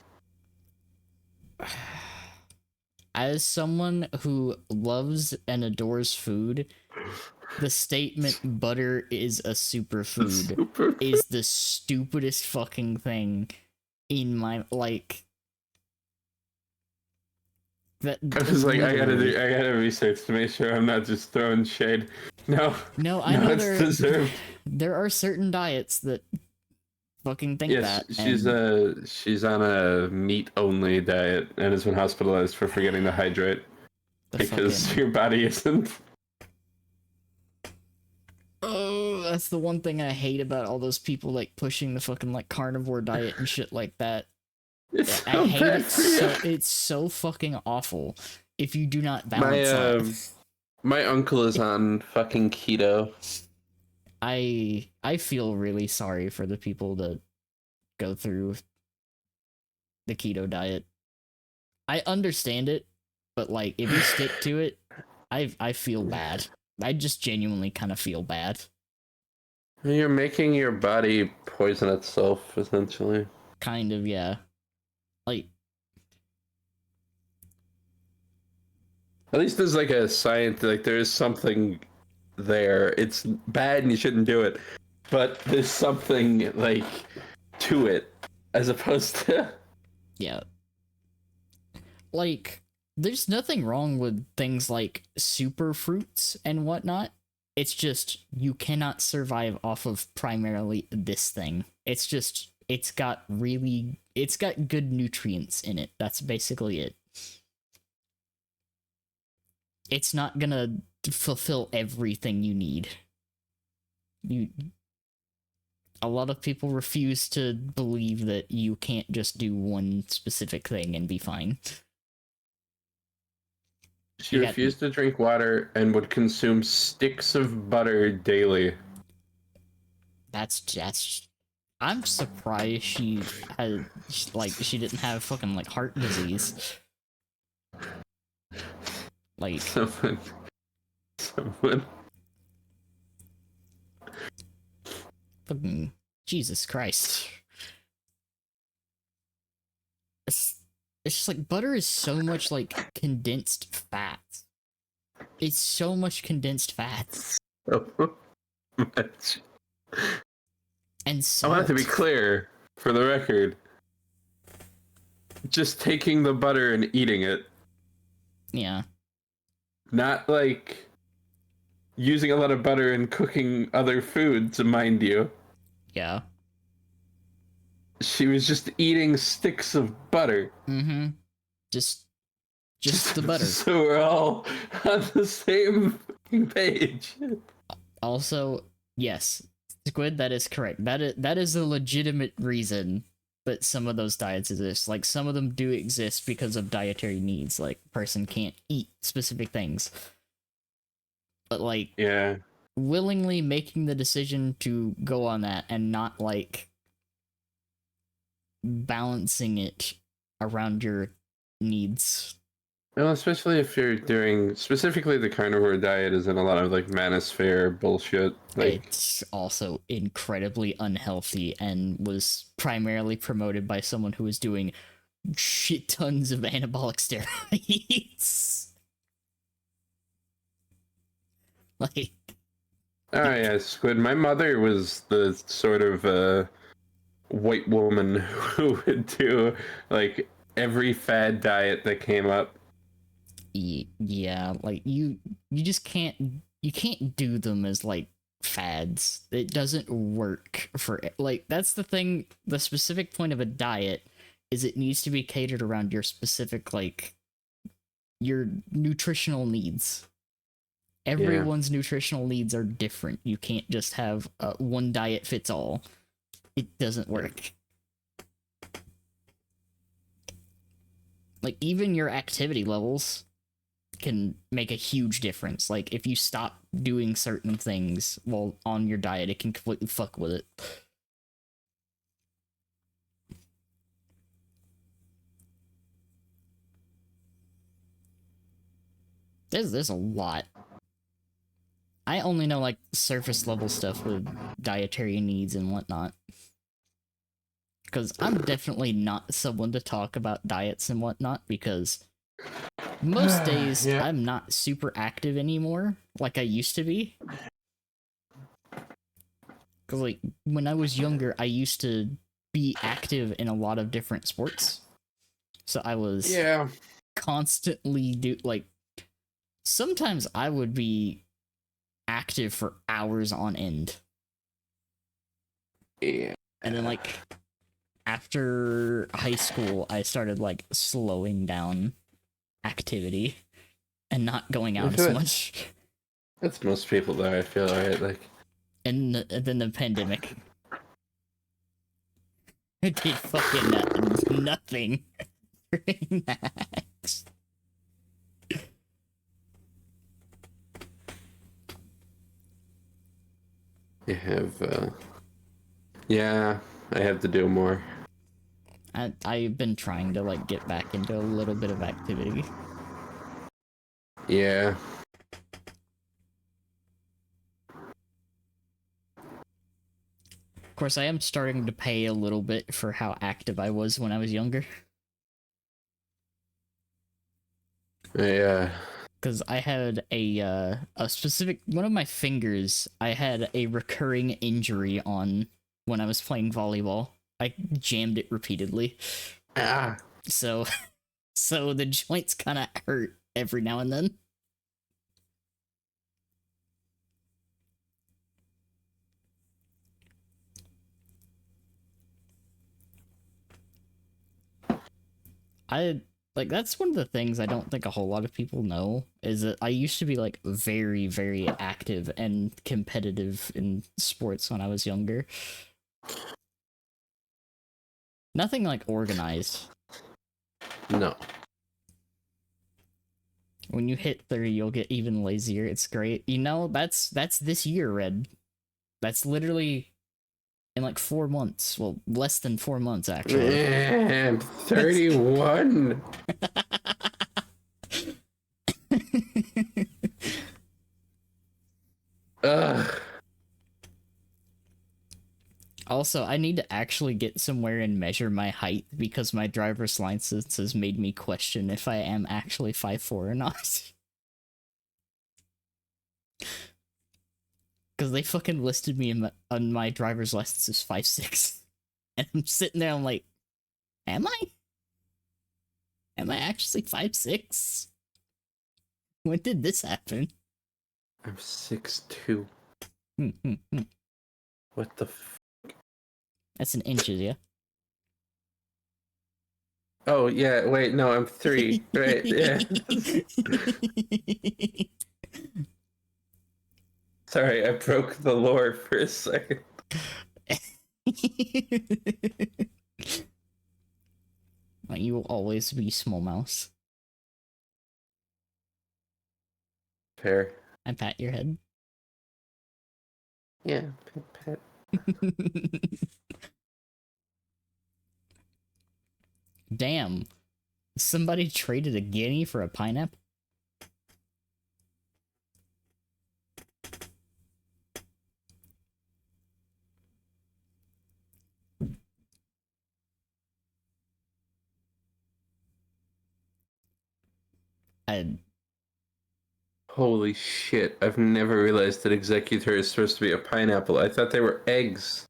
As someone who loves and adores food, the statement butter is a superfood is the stupidest fucking thing in my, like, that. I was like, I gotta research to make sure I'm not just throwing shade. No, I know it's deserved. There are certain diets that fucking think that. She's on a meat only diet and has been hospitalized for forgetting to hydrate because your body isn't. Oh, that's the one thing I hate about all those people like pushing the fucking like carnivore diet and shit like that. I hate it it's so fucking awful if you do not balance that. My uncle is on fucking keto. I feel really sorry for the people that go through the keto diet. I understand it, but like if you stick to it, I feel bad. I just genuinely kind of feel bad. You're making your body poison itself, essentially. Kind of, yeah. Like, at least there's like a science, like there's something there. It's bad and you shouldn't do it, but there's something like to it, as opposed to. Yeah. Like, there's nothing wrong with things like super fruits and whatnot. It's just you cannot survive off of primarily this thing. It's just it's got good nutrients in it. That's basically it. It's not gonna fulfill everything you need. A lot of people refuse to believe that you can't just do one specific thing and be fine. She refused to drink water and would consume sticks of butter daily. That's I'm surprised she didn't have fucking like heart disease. Like someone fucking Jesus Christ. It's just like butter is so much like condensed fat. It's so much condensed fat. And salt. I want it to be clear, for the record. Just taking the butter and eating it. Yeah. Not like using a lot of butter and cooking other foods, mind you. Yeah. She was just eating sticks of butter. Mm-hmm. Just the butter. So we're all on the same page. Also, yes, Squid, that is correct. That is a legitimate reason that some of those diets exist. Like some of them do exist because of dietary needs. Like a person can't eat specific things. But like Yeah. willingly making the decision to go on that and not like balancing it around your needs. Well, especially if you're doing specifically the carnivore diet is in a lot of like manosphere bullshit. Like It's also incredibly unhealthy and was primarily promoted by someone who was doing shit tons of anabolic steroids. Like, oh yeah, Squid. My mother was the sort of white woman who would do like every fad diet that came up. yeah, like you just can't do them as like fads. It doesn't work for like that's the thing. The specific point of a diet is it needs to be catered around your specific like your nutritional needs. Everyone's nutritional needs are different. You can't just have one diet fits all. It doesn't work. Like even your activity levels can make a huge difference. Like if you stop doing certain things while on your diet, it can completely fuck with it. There's a lot. I only know like surface level stuff with dietary needs and whatnot. Because I'm definitely not someone to talk about diets and whatnot because most days Yeah. I'm not super active anymore like I used to be. Because like when I was younger, I used to be active in a lot of different sports. So I was constantly like sometimes I would be active for hours on end. Yeah. And then like after high school, I started like slowing down activity and not going out as much. That's most people though, I feel, right? Like And then the pandemic. It did fucking nothing. Max. I have yeah, I have to do more. I've been trying to like get back into a little bit of activity. Yeah. Of course, I am starting to pay a little bit for how active I was when I was younger. Yeah. Because I had a specific one of my fingers. I had a recurring injury on when I was playing volleyball. I jammed it repeatedly, Ah. so so the joints kind of hurt every now and then. I like that's one of the things I don't think a whole lot of people know is that I used to be like very very active and competitive in sports when I was younger. Nothing like organized. No. When you hit 30, you'll get even lazier. It's great. You know, that's this year, Red. That's literally in like 4 months. Well, less than 4 months actually. Man, 31. Ugh. Also, I need to actually get somewhere and measure my height because my driver's license has made me question if I am actually 5'4" or not. Because they fucking listed me on my driver's license as 5'6". And I'm sitting there, I'm like, am I? Am I actually 5'6"? When did this happen? I'm 6'2". What the That's in inches, yeah? Oh, yeah, wait, no, I'm 3. Right, yeah. Sorry, I broke the lore for a second. You will always be small mouse. Fair. I pat your head. Yeah, pet. Damn. Somebody traded a guinea for a pineapple? I Holy shit, I've never realized that Executor is supposed to be a pineapple. I thought they were eggs.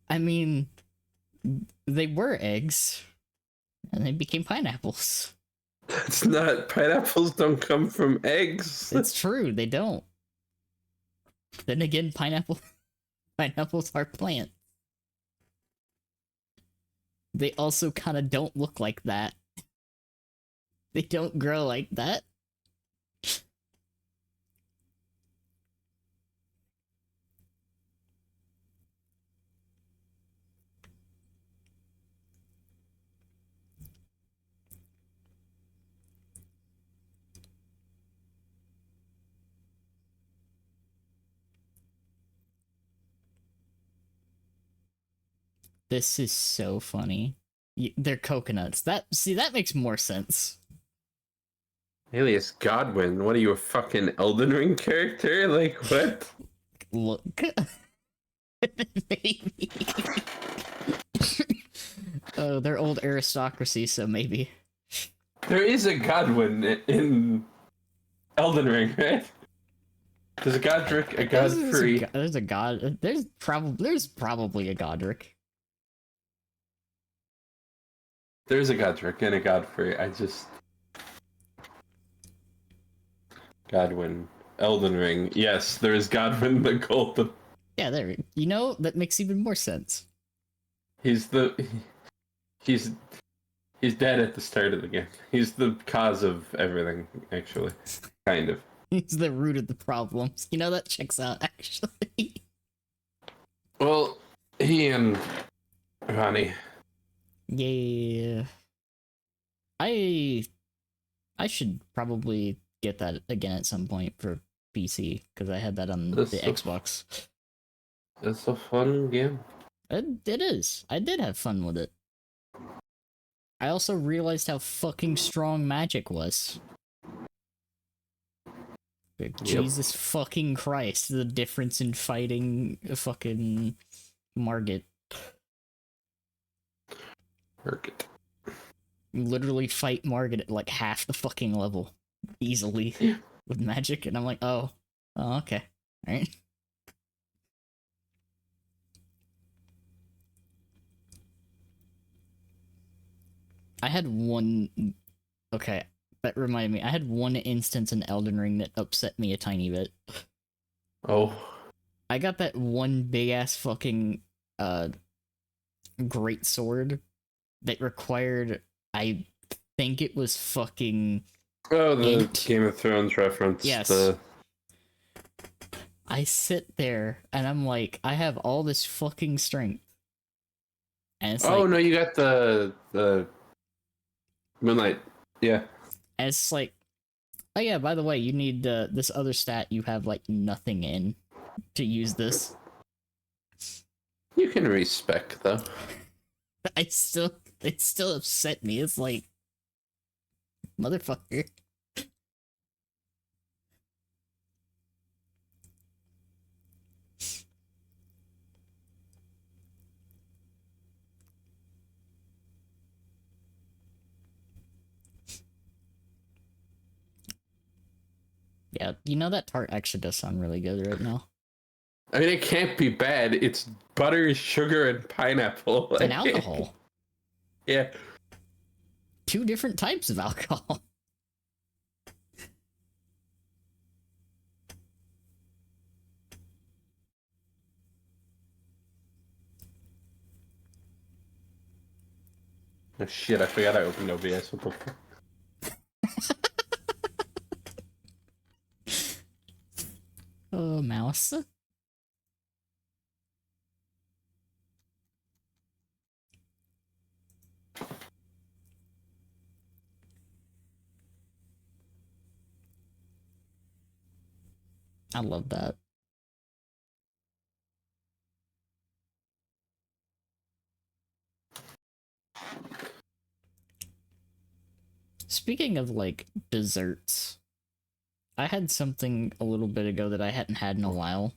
I mean, they were eggs, and they became pineapples. That's not. Pineapples don't come from eggs. It's true, they don't. Then again, pineapples are plants. They also kind of don't look like that. They don't grow like that. This is so funny. They're coconuts. That makes more sense. Alias Godwin, what are you, a fucking Elden Ring character? Like, what? Look. Maybe. Oh, they're old aristocracy, so maybe. There is a Godwin in Elden Ring, right? There's a Godric, a Godfrey. There's a god. There's probably a Godric. There's a Godric and a Godfrey. Godwin. Elden Ring. Yes, there is Godwin the Golden. Yeah, there. You know, that makes even more sense. He's dead at the start of the game. He's the cause of everything, actually. Kind of. He's the root of the problems. You know, that checks out, actually. Well, he and Ronnie. Yeah. I should probably get that again at some point for PC, because I had that on the Xbox. It's a fun game. It is. I did have fun with it. I also realized how fucking strong magic was. Jesus fucking Christ, the difference in fighting fucking Margit. You literally fight Margit at like half the fucking level. Easily. With magic, and I'm like, oh okay. Alright. I had one... Okay, that reminded me. I had one instance in Elden Ring that upset me a tiny bit. Oh. I got that one big-ass fucking, great sword that required... I think it was fucking... Oh, the int. Game of Thrones reference. Yes. I sit there, and I'm like, I have all this fucking strength. And it's no, you got the Moonlight. Yeah. And it's like, oh yeah, by the way, you need this other stat you have like nothing in to use this. You can respec though. It still upset me. It's like, motherfucker. Yeah, you know that tart actually does sound really good right now. I mean, it can't be bad. It's butter, sugar, and pineapple. Like, And alcohol. Yeah. 2 different types of alcohol. Oh shit, I forgot I opened OBS. What the fuck? Oh, mouse. I love that. Speaking of like desserts, I had something a little bit ago that I hadn't had in a while.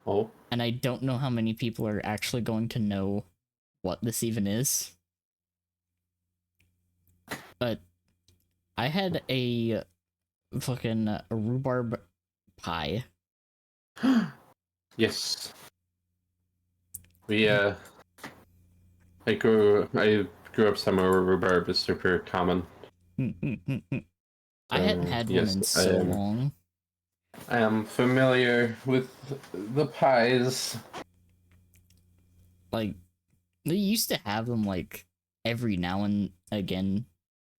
Oh. And I don't know how many people are actually going to know what this even is. But I had a fucking rhubarb pie. Yes. We I grew up somewhere where rhubarb is super common. I hadn't So had one yes, in so long. I am familiar with the pies. Like, they used to have them like every now and again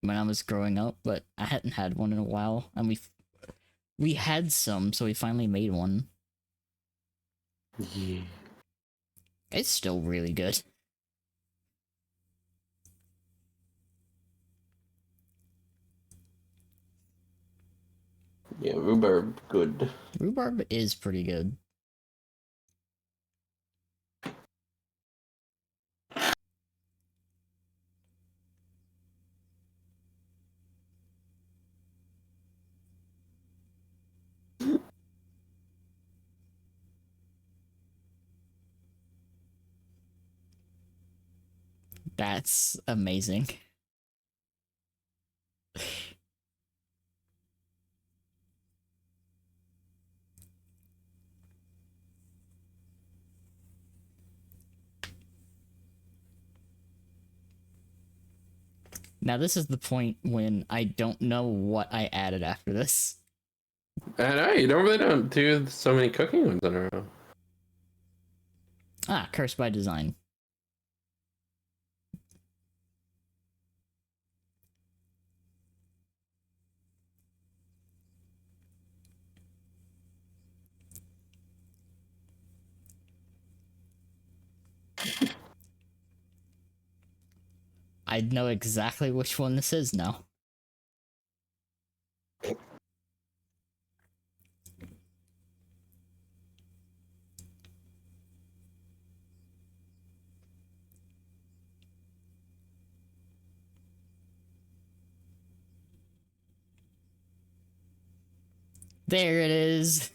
when I was growing up, but I hadn't had one in a while, and we had some, so we finally made one. Yeah. It's still really good. Yeah, rhubarb, good. Rhubarb is pretty good. That's amazing. Now, this is the point when I don't know what I added after this. I know you don't do so many cooking ones in a row. Ah, Cursed by Design. I know exactly which one this is now. There it is.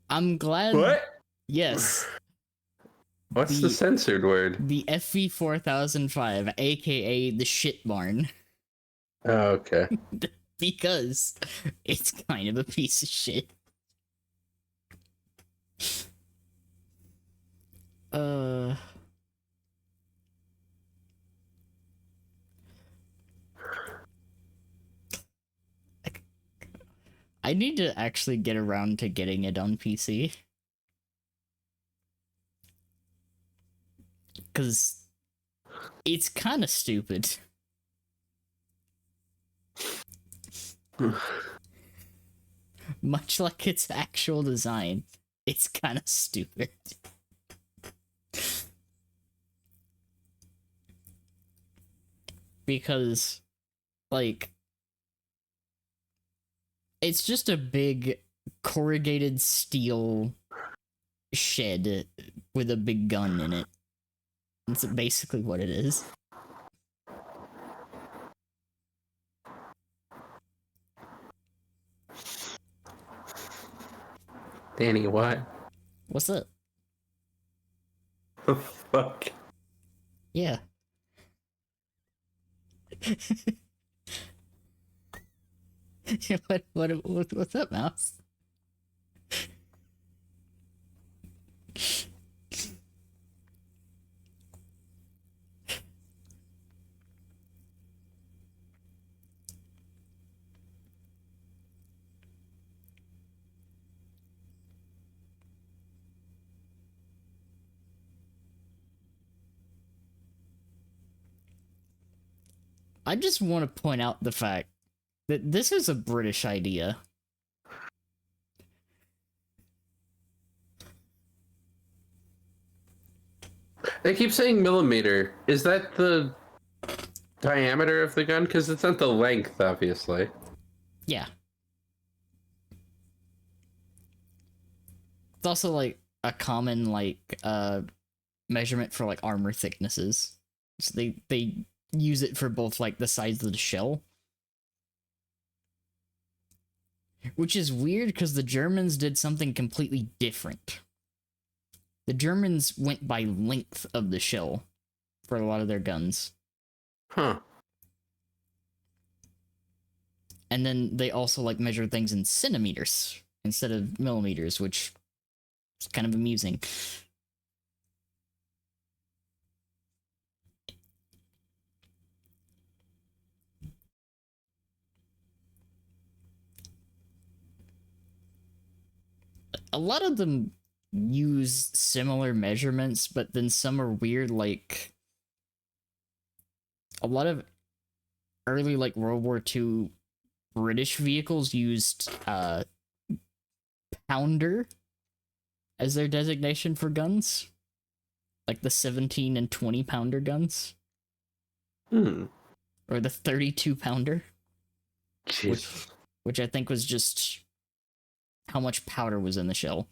I'm glad. What? Yes, What's the the censored word? the FV4005, aka the shit barn, Oh, okay. because it's kind of a piece of shit. Uh, I need to actually get around to getting it on PC. Because it's kind of stupid. Much like its actual design, it's kind of stupid. Because, like, it's just a big corrugated steel shed with a big gun in it. That's basically what it is. Danny, what? What's up? The fuck? Yeah. What's up, Mouse? I just want to point out the fact that this is a British idea. They keep saying millimeter. Is that the diameter of the gun? Because it's not the length, obviously. Yeah. It's also like a common measurement for like armor thicknesses. So they use it for both like the size of the shell. Which is weird because the Germans did something completely different. The Germans went by length of the shell for a lot of their guns. Huh. And then they also like measure things in centimeters instead of millimeters, which is kind of amusing. A lot of them use similar measurements, but then some are weird, like a lot of early like World War II British vehicles used pounder as their designation for guns. Like the 17 and 20 pounder guns. Or the 32 pounder. Jesus. Which I think was just how much powder was in the shell.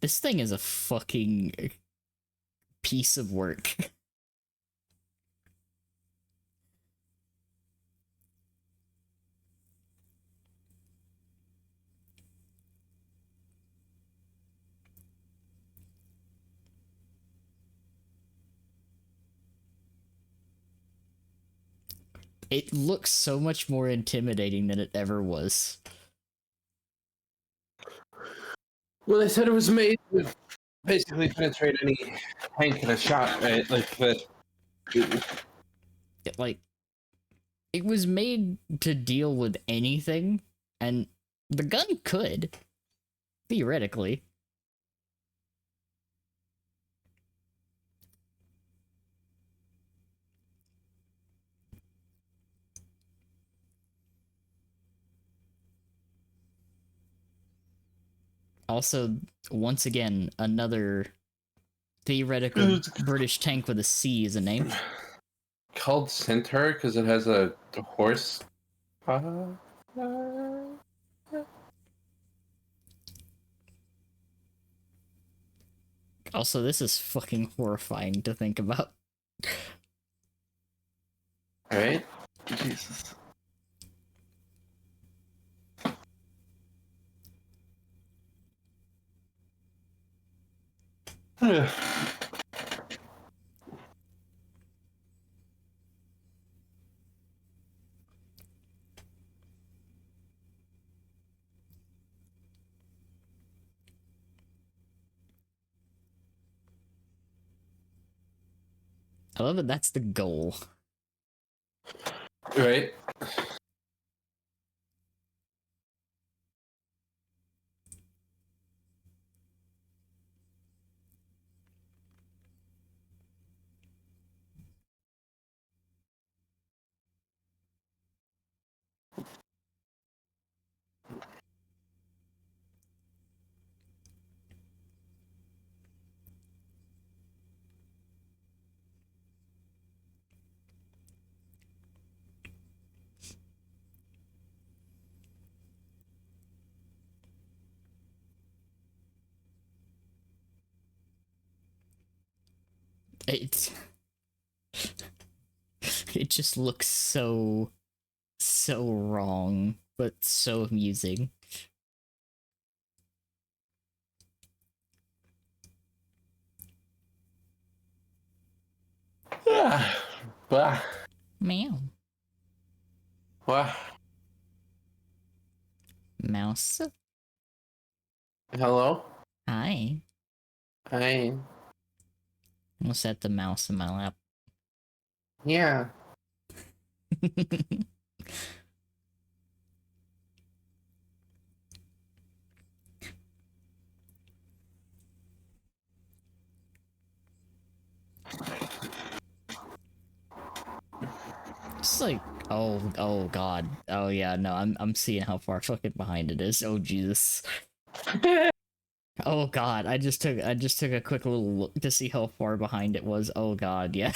This thing is a fucking piece of work. It looks so much more intimidating than it ever was. Well, they said it was made to basically penetrate any tank in a shot, right? Like that. It was made to deal with anything, and the gun could, theoretically. Also, once again, another theoretical British tank with a C is a name. Called Centaur because it has a horse. Also, this is fucking horrifying to think about. Right? Jesus. I love that that's the goal. Right? It it just looks so wrong, but so amusing. Bah. Meow. Bah. Mouse. Hello? Hi. Hi. I'll set the mouse in my lap. Yeah. It's like, oh god. Oh yeah, no, I'm seeing how far fucking behind it is. Oh Jesus. Oh god, I just took a quick little look to see how far behind it was. Oh god, yeah.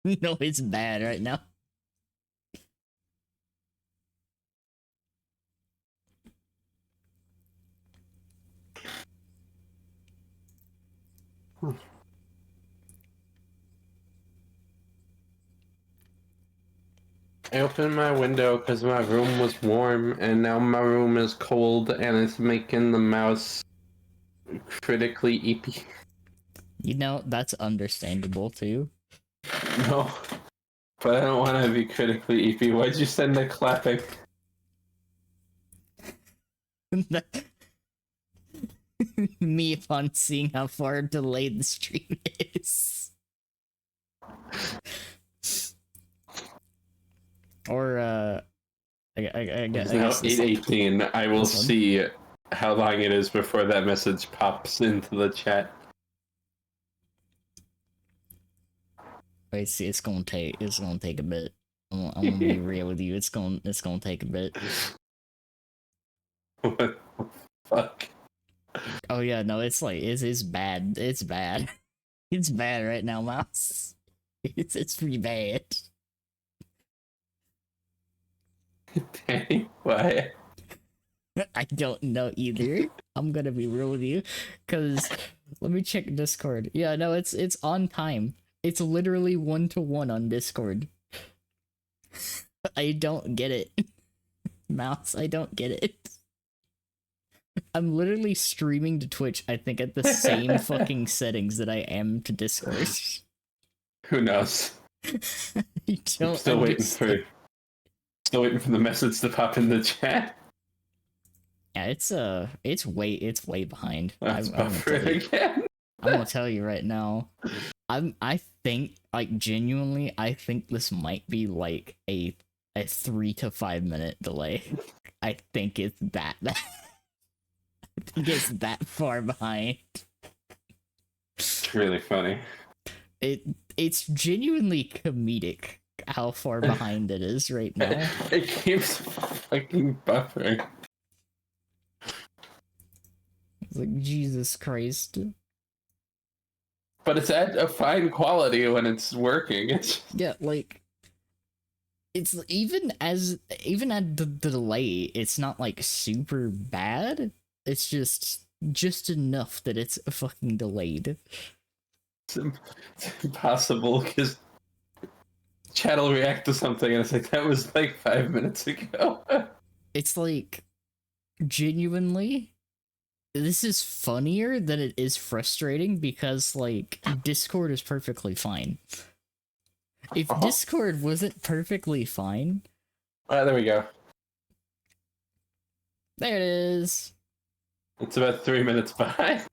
No, it's bad right now. I opened my window because my room was warm, and now my room is cold, and it's making the mouse critically eepy. You know, that's understandable too. No, but I don't want to be critically eepy. Why'd you send the clapping? Me upon seeing how far delayed the stream is. Or I It's now guess this, 8:18. I will this one. see how long it is before that message pops into the chat. Wait, see, it's gonna take a bit. I'm gonna be real with you. It's gonna take a bit. What the fuck? Oh yeah, no, it's like it's bad. It's bad. It's bad right now, mouse. It's pretty bad. Danny, why? I don't know either. I'm gonna be real with you, cause let me check Discord. Yeah, no, it's on time. It's literally 1-to-1 on Discord. I don't get it, mouse. I don't get it. I'm literally streaming to Twitch. I think at the same fucking settings that I am to Discord. Who knows? I I'm don't still waiting understand. still waiting for the message to pop in the chat. Yeah, it's way behind. That's I'm gonna tell buffering you. again. I'm gonna tell you right now. I think, like, genuinely, I think this might be like a 3 to 5 minute delay. I think it's that. I think it's that far behind. It's really funny. It's genuinely comedic how far behind it is right now. It keeps fucking buffering. It's like, Jesus Christ. But it's at a fine quality when it's working. It's Yeah, like, it's even at the delay, it's not like super bad. It's just enough that it's fucking delayed. it's impossible because chat will react to something and it's like, that was like 5 minutes ago. It's like, genuinely, this is funnier than it is frustrating because, like, Discord is perfectly fine. If Discord wasn't perfectly fine... There we go. There it is. It's about 3 minutes behind.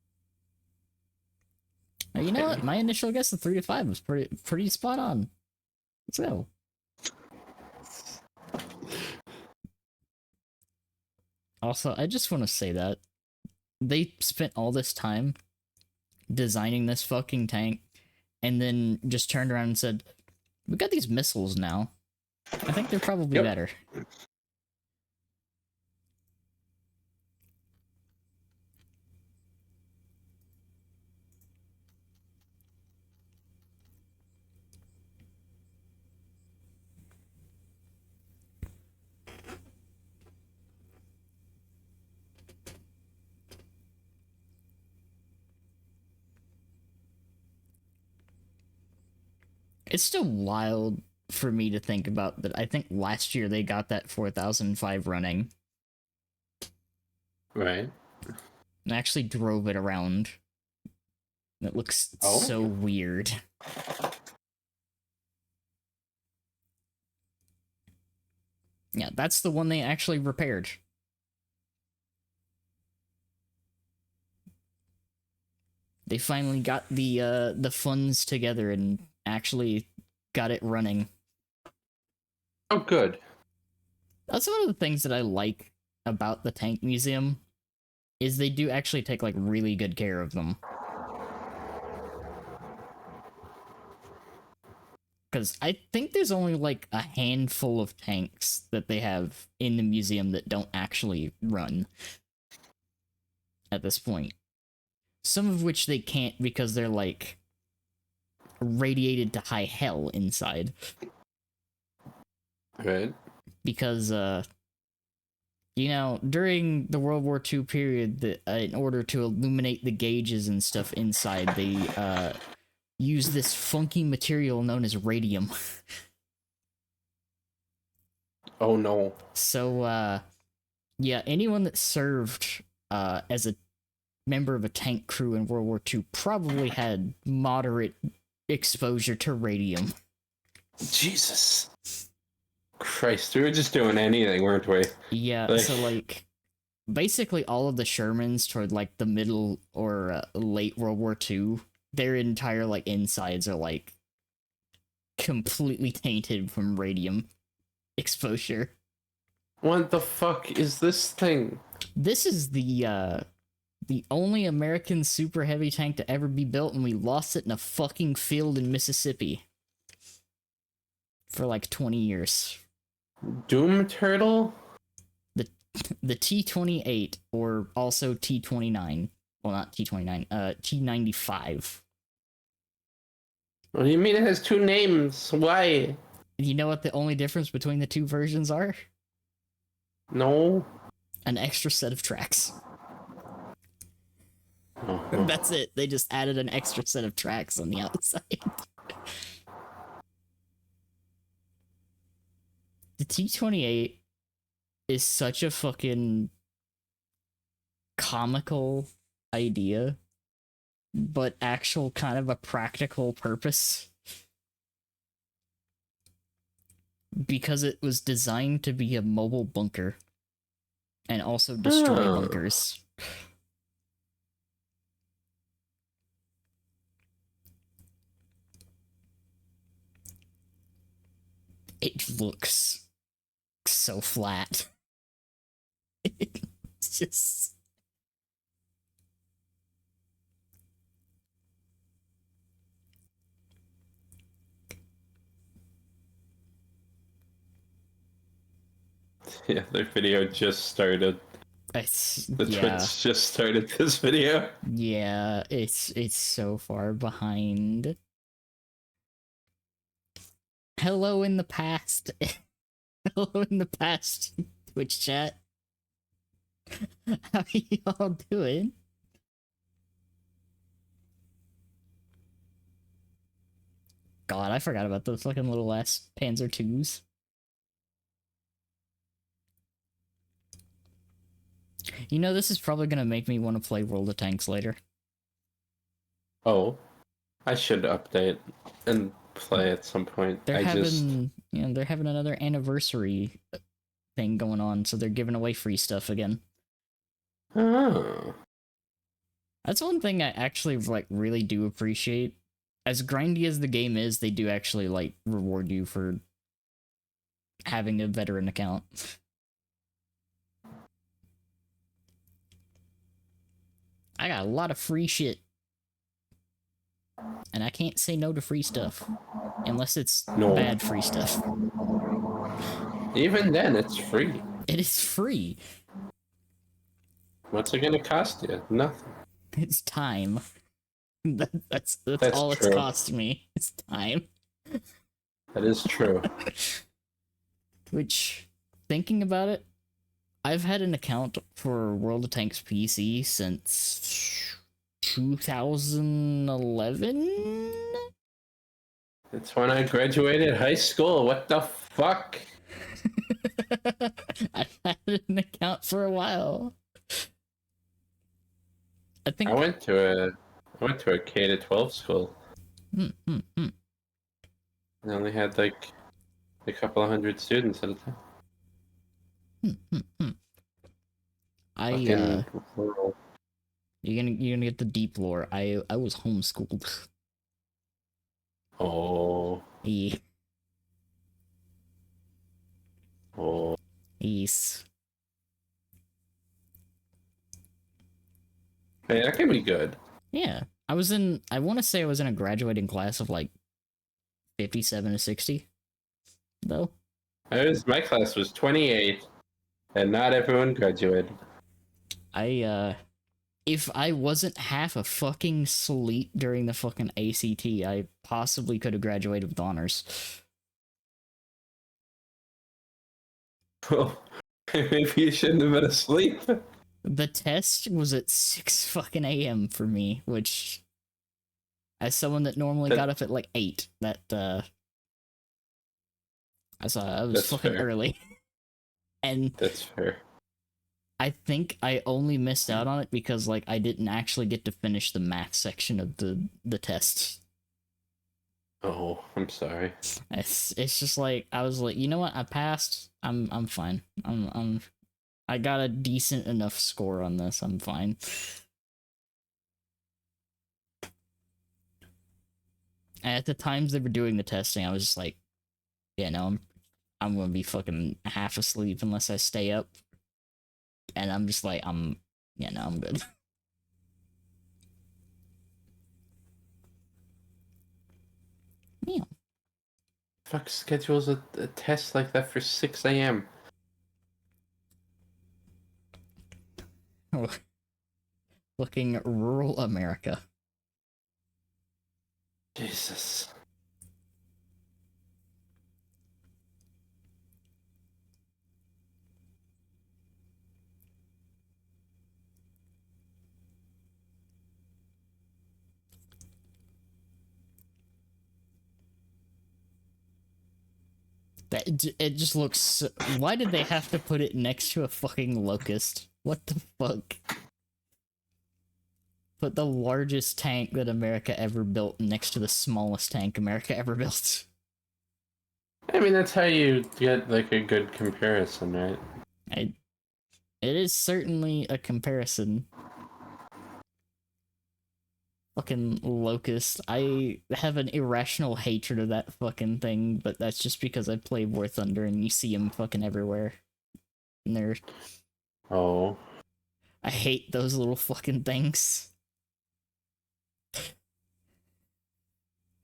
You know what? My initial guess of 3 to 5 was pretty spot on. Let's go. Also, I just want to say that they spent all this time designing this fucking tank and then just turned around and said, we got these missiles now. I think they're probably better. It's still wild for me to think about that. I think last year they got that 4005 running. Right. And actually drove it around. It looks so weird. Yeah, that's the one they actually repaired. They finally got the funds together and actually got it running. Oh, good. That's one of the things that I like about the tank museum, is they do actually take, like, really good care of them. because I think there's only like a handful of tanks that they have in the museum that don't actually run at this point. Some of which they can't because they're like radiated to high hell inside. Right. Because during the World War II period, in order to illuminate the gauges and stuff inside, they use this funky material known as radium. Oh no. So yeah, anyone that served as a member of a tank crew in World War II probably had moderate exposure to radium. Jesus Christ, we were just doing anything, weren't we? Yeah, so like basically all of the Shermans toward like the middle or late World War II, their entire like insides are like completely tainted from radium exposure. What the fuck is this thing? This is the only American super heavy tank to ever be built, and we lost it in a fucking field in Mississippi for like 20 years. Doom Turtle? The T-28, or also T-29. Well, not T-29, T-95. What do you mean it has two names? Why? You know what the only difference between the two versions are? No. An extra set of tracks. Uh-huh. That's it. They just added an extra set of tracks on the outside. The T-28 is such a fucking comical idea, but actual kind of a practical purpose. Because it was designed to be a mobile bunker and also destroy bunkers. It looks so flat. It's just... Yeah, their video just started. Twitch just started this video. Yeah, it's so far behind. Hello in the past. Hello in the past, Twitch chat. How y'all doing? God, I forgot about those fucking little ass Panzer IIs. You know, this is probably gonna make me want to play World of Tanks later. Oh, I should update and play at some point. They're having another anniversary thing going on, so they're giving away free stuff again. Oh. That's one thing I actually like really do appreciate. As grindy as the game is, they do actually like reward you for having a veteran account. I got a lot of free shit. And I can't say no to free stuff. Unless it's bad free stuff. Even then, it's free. It is free. What's it gonna cost you? Nothing. It's time. That's all true. it's cost me. It's time. That is true. Which, thinking about it, I've had an account for World of Tanks PC since 2011? It's when I graduated high school. What the fuck? I've had an account for a while. I think I went to a K-12 school. I only had like a couple of hundred students at a time. Rural. You're gonna get the deep lore. I was homeschooled. Oh. Yeah. Oh. Yes. Hey, that can be good. Yeah. I want to say I was in a graduating class of like 57 to 60, though. My class was 28, and not everyone graduated. If I wasn't half a fucking sleep during the fucking ACT, I possibly could have graduated with honors. Well, maybe you shouldn't have been asleep. The test was at 6 fucking a.m. for me, which, as someone that normally got up at like 8, I was That's fucking fair. early. And That's fair. I think I only missed out on it because like I didn't actually get to finish the math section of the test. Oh, I'm sorry. It's just like I was like, you know what? I passed. I'm fine. I got a decent enough score on this. I'm fine. And at the times they were doing the testing, I was just like, yeah, no, I'm gonna be fucking half asleep unless I stay up. And I'm just like, yeah, no, I'm good. Yeah. Fuck schedules a test like that for 6 a.m. Fucking rural America. Jesus. It just looks. Why did they have to put it next to a fucking locust? What the fuck? Put the largest tank that America ever built next to the smallest tank America ever built. I mean, that's how you get like a good comparison, right? It is certainly a comparison. Fucking locust. I have an irrational hatred of that fucking thing, but that's just because I play War Thunder and you see them fucking everywhere. And they're. Oh. I hate those little fucking things.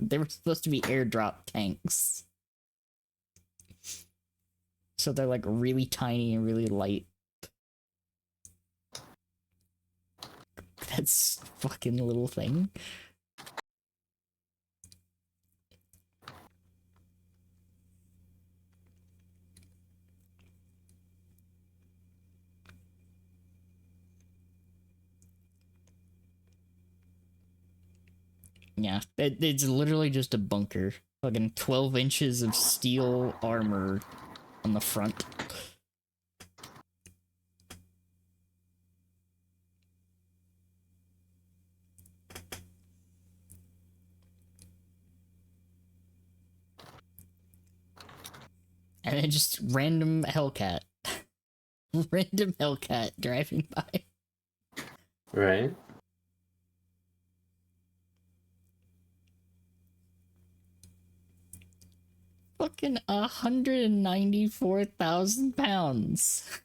They were supposed to be airdrop tanks. So they're like really tiny and really light. That's fucking little thing. Yeah, it's literally just a bunker. Fucking 12 inches of steel armor on the front. And then just random Hellcat. Random Hellcat driving by. Right? Fucking 194,000 pounds.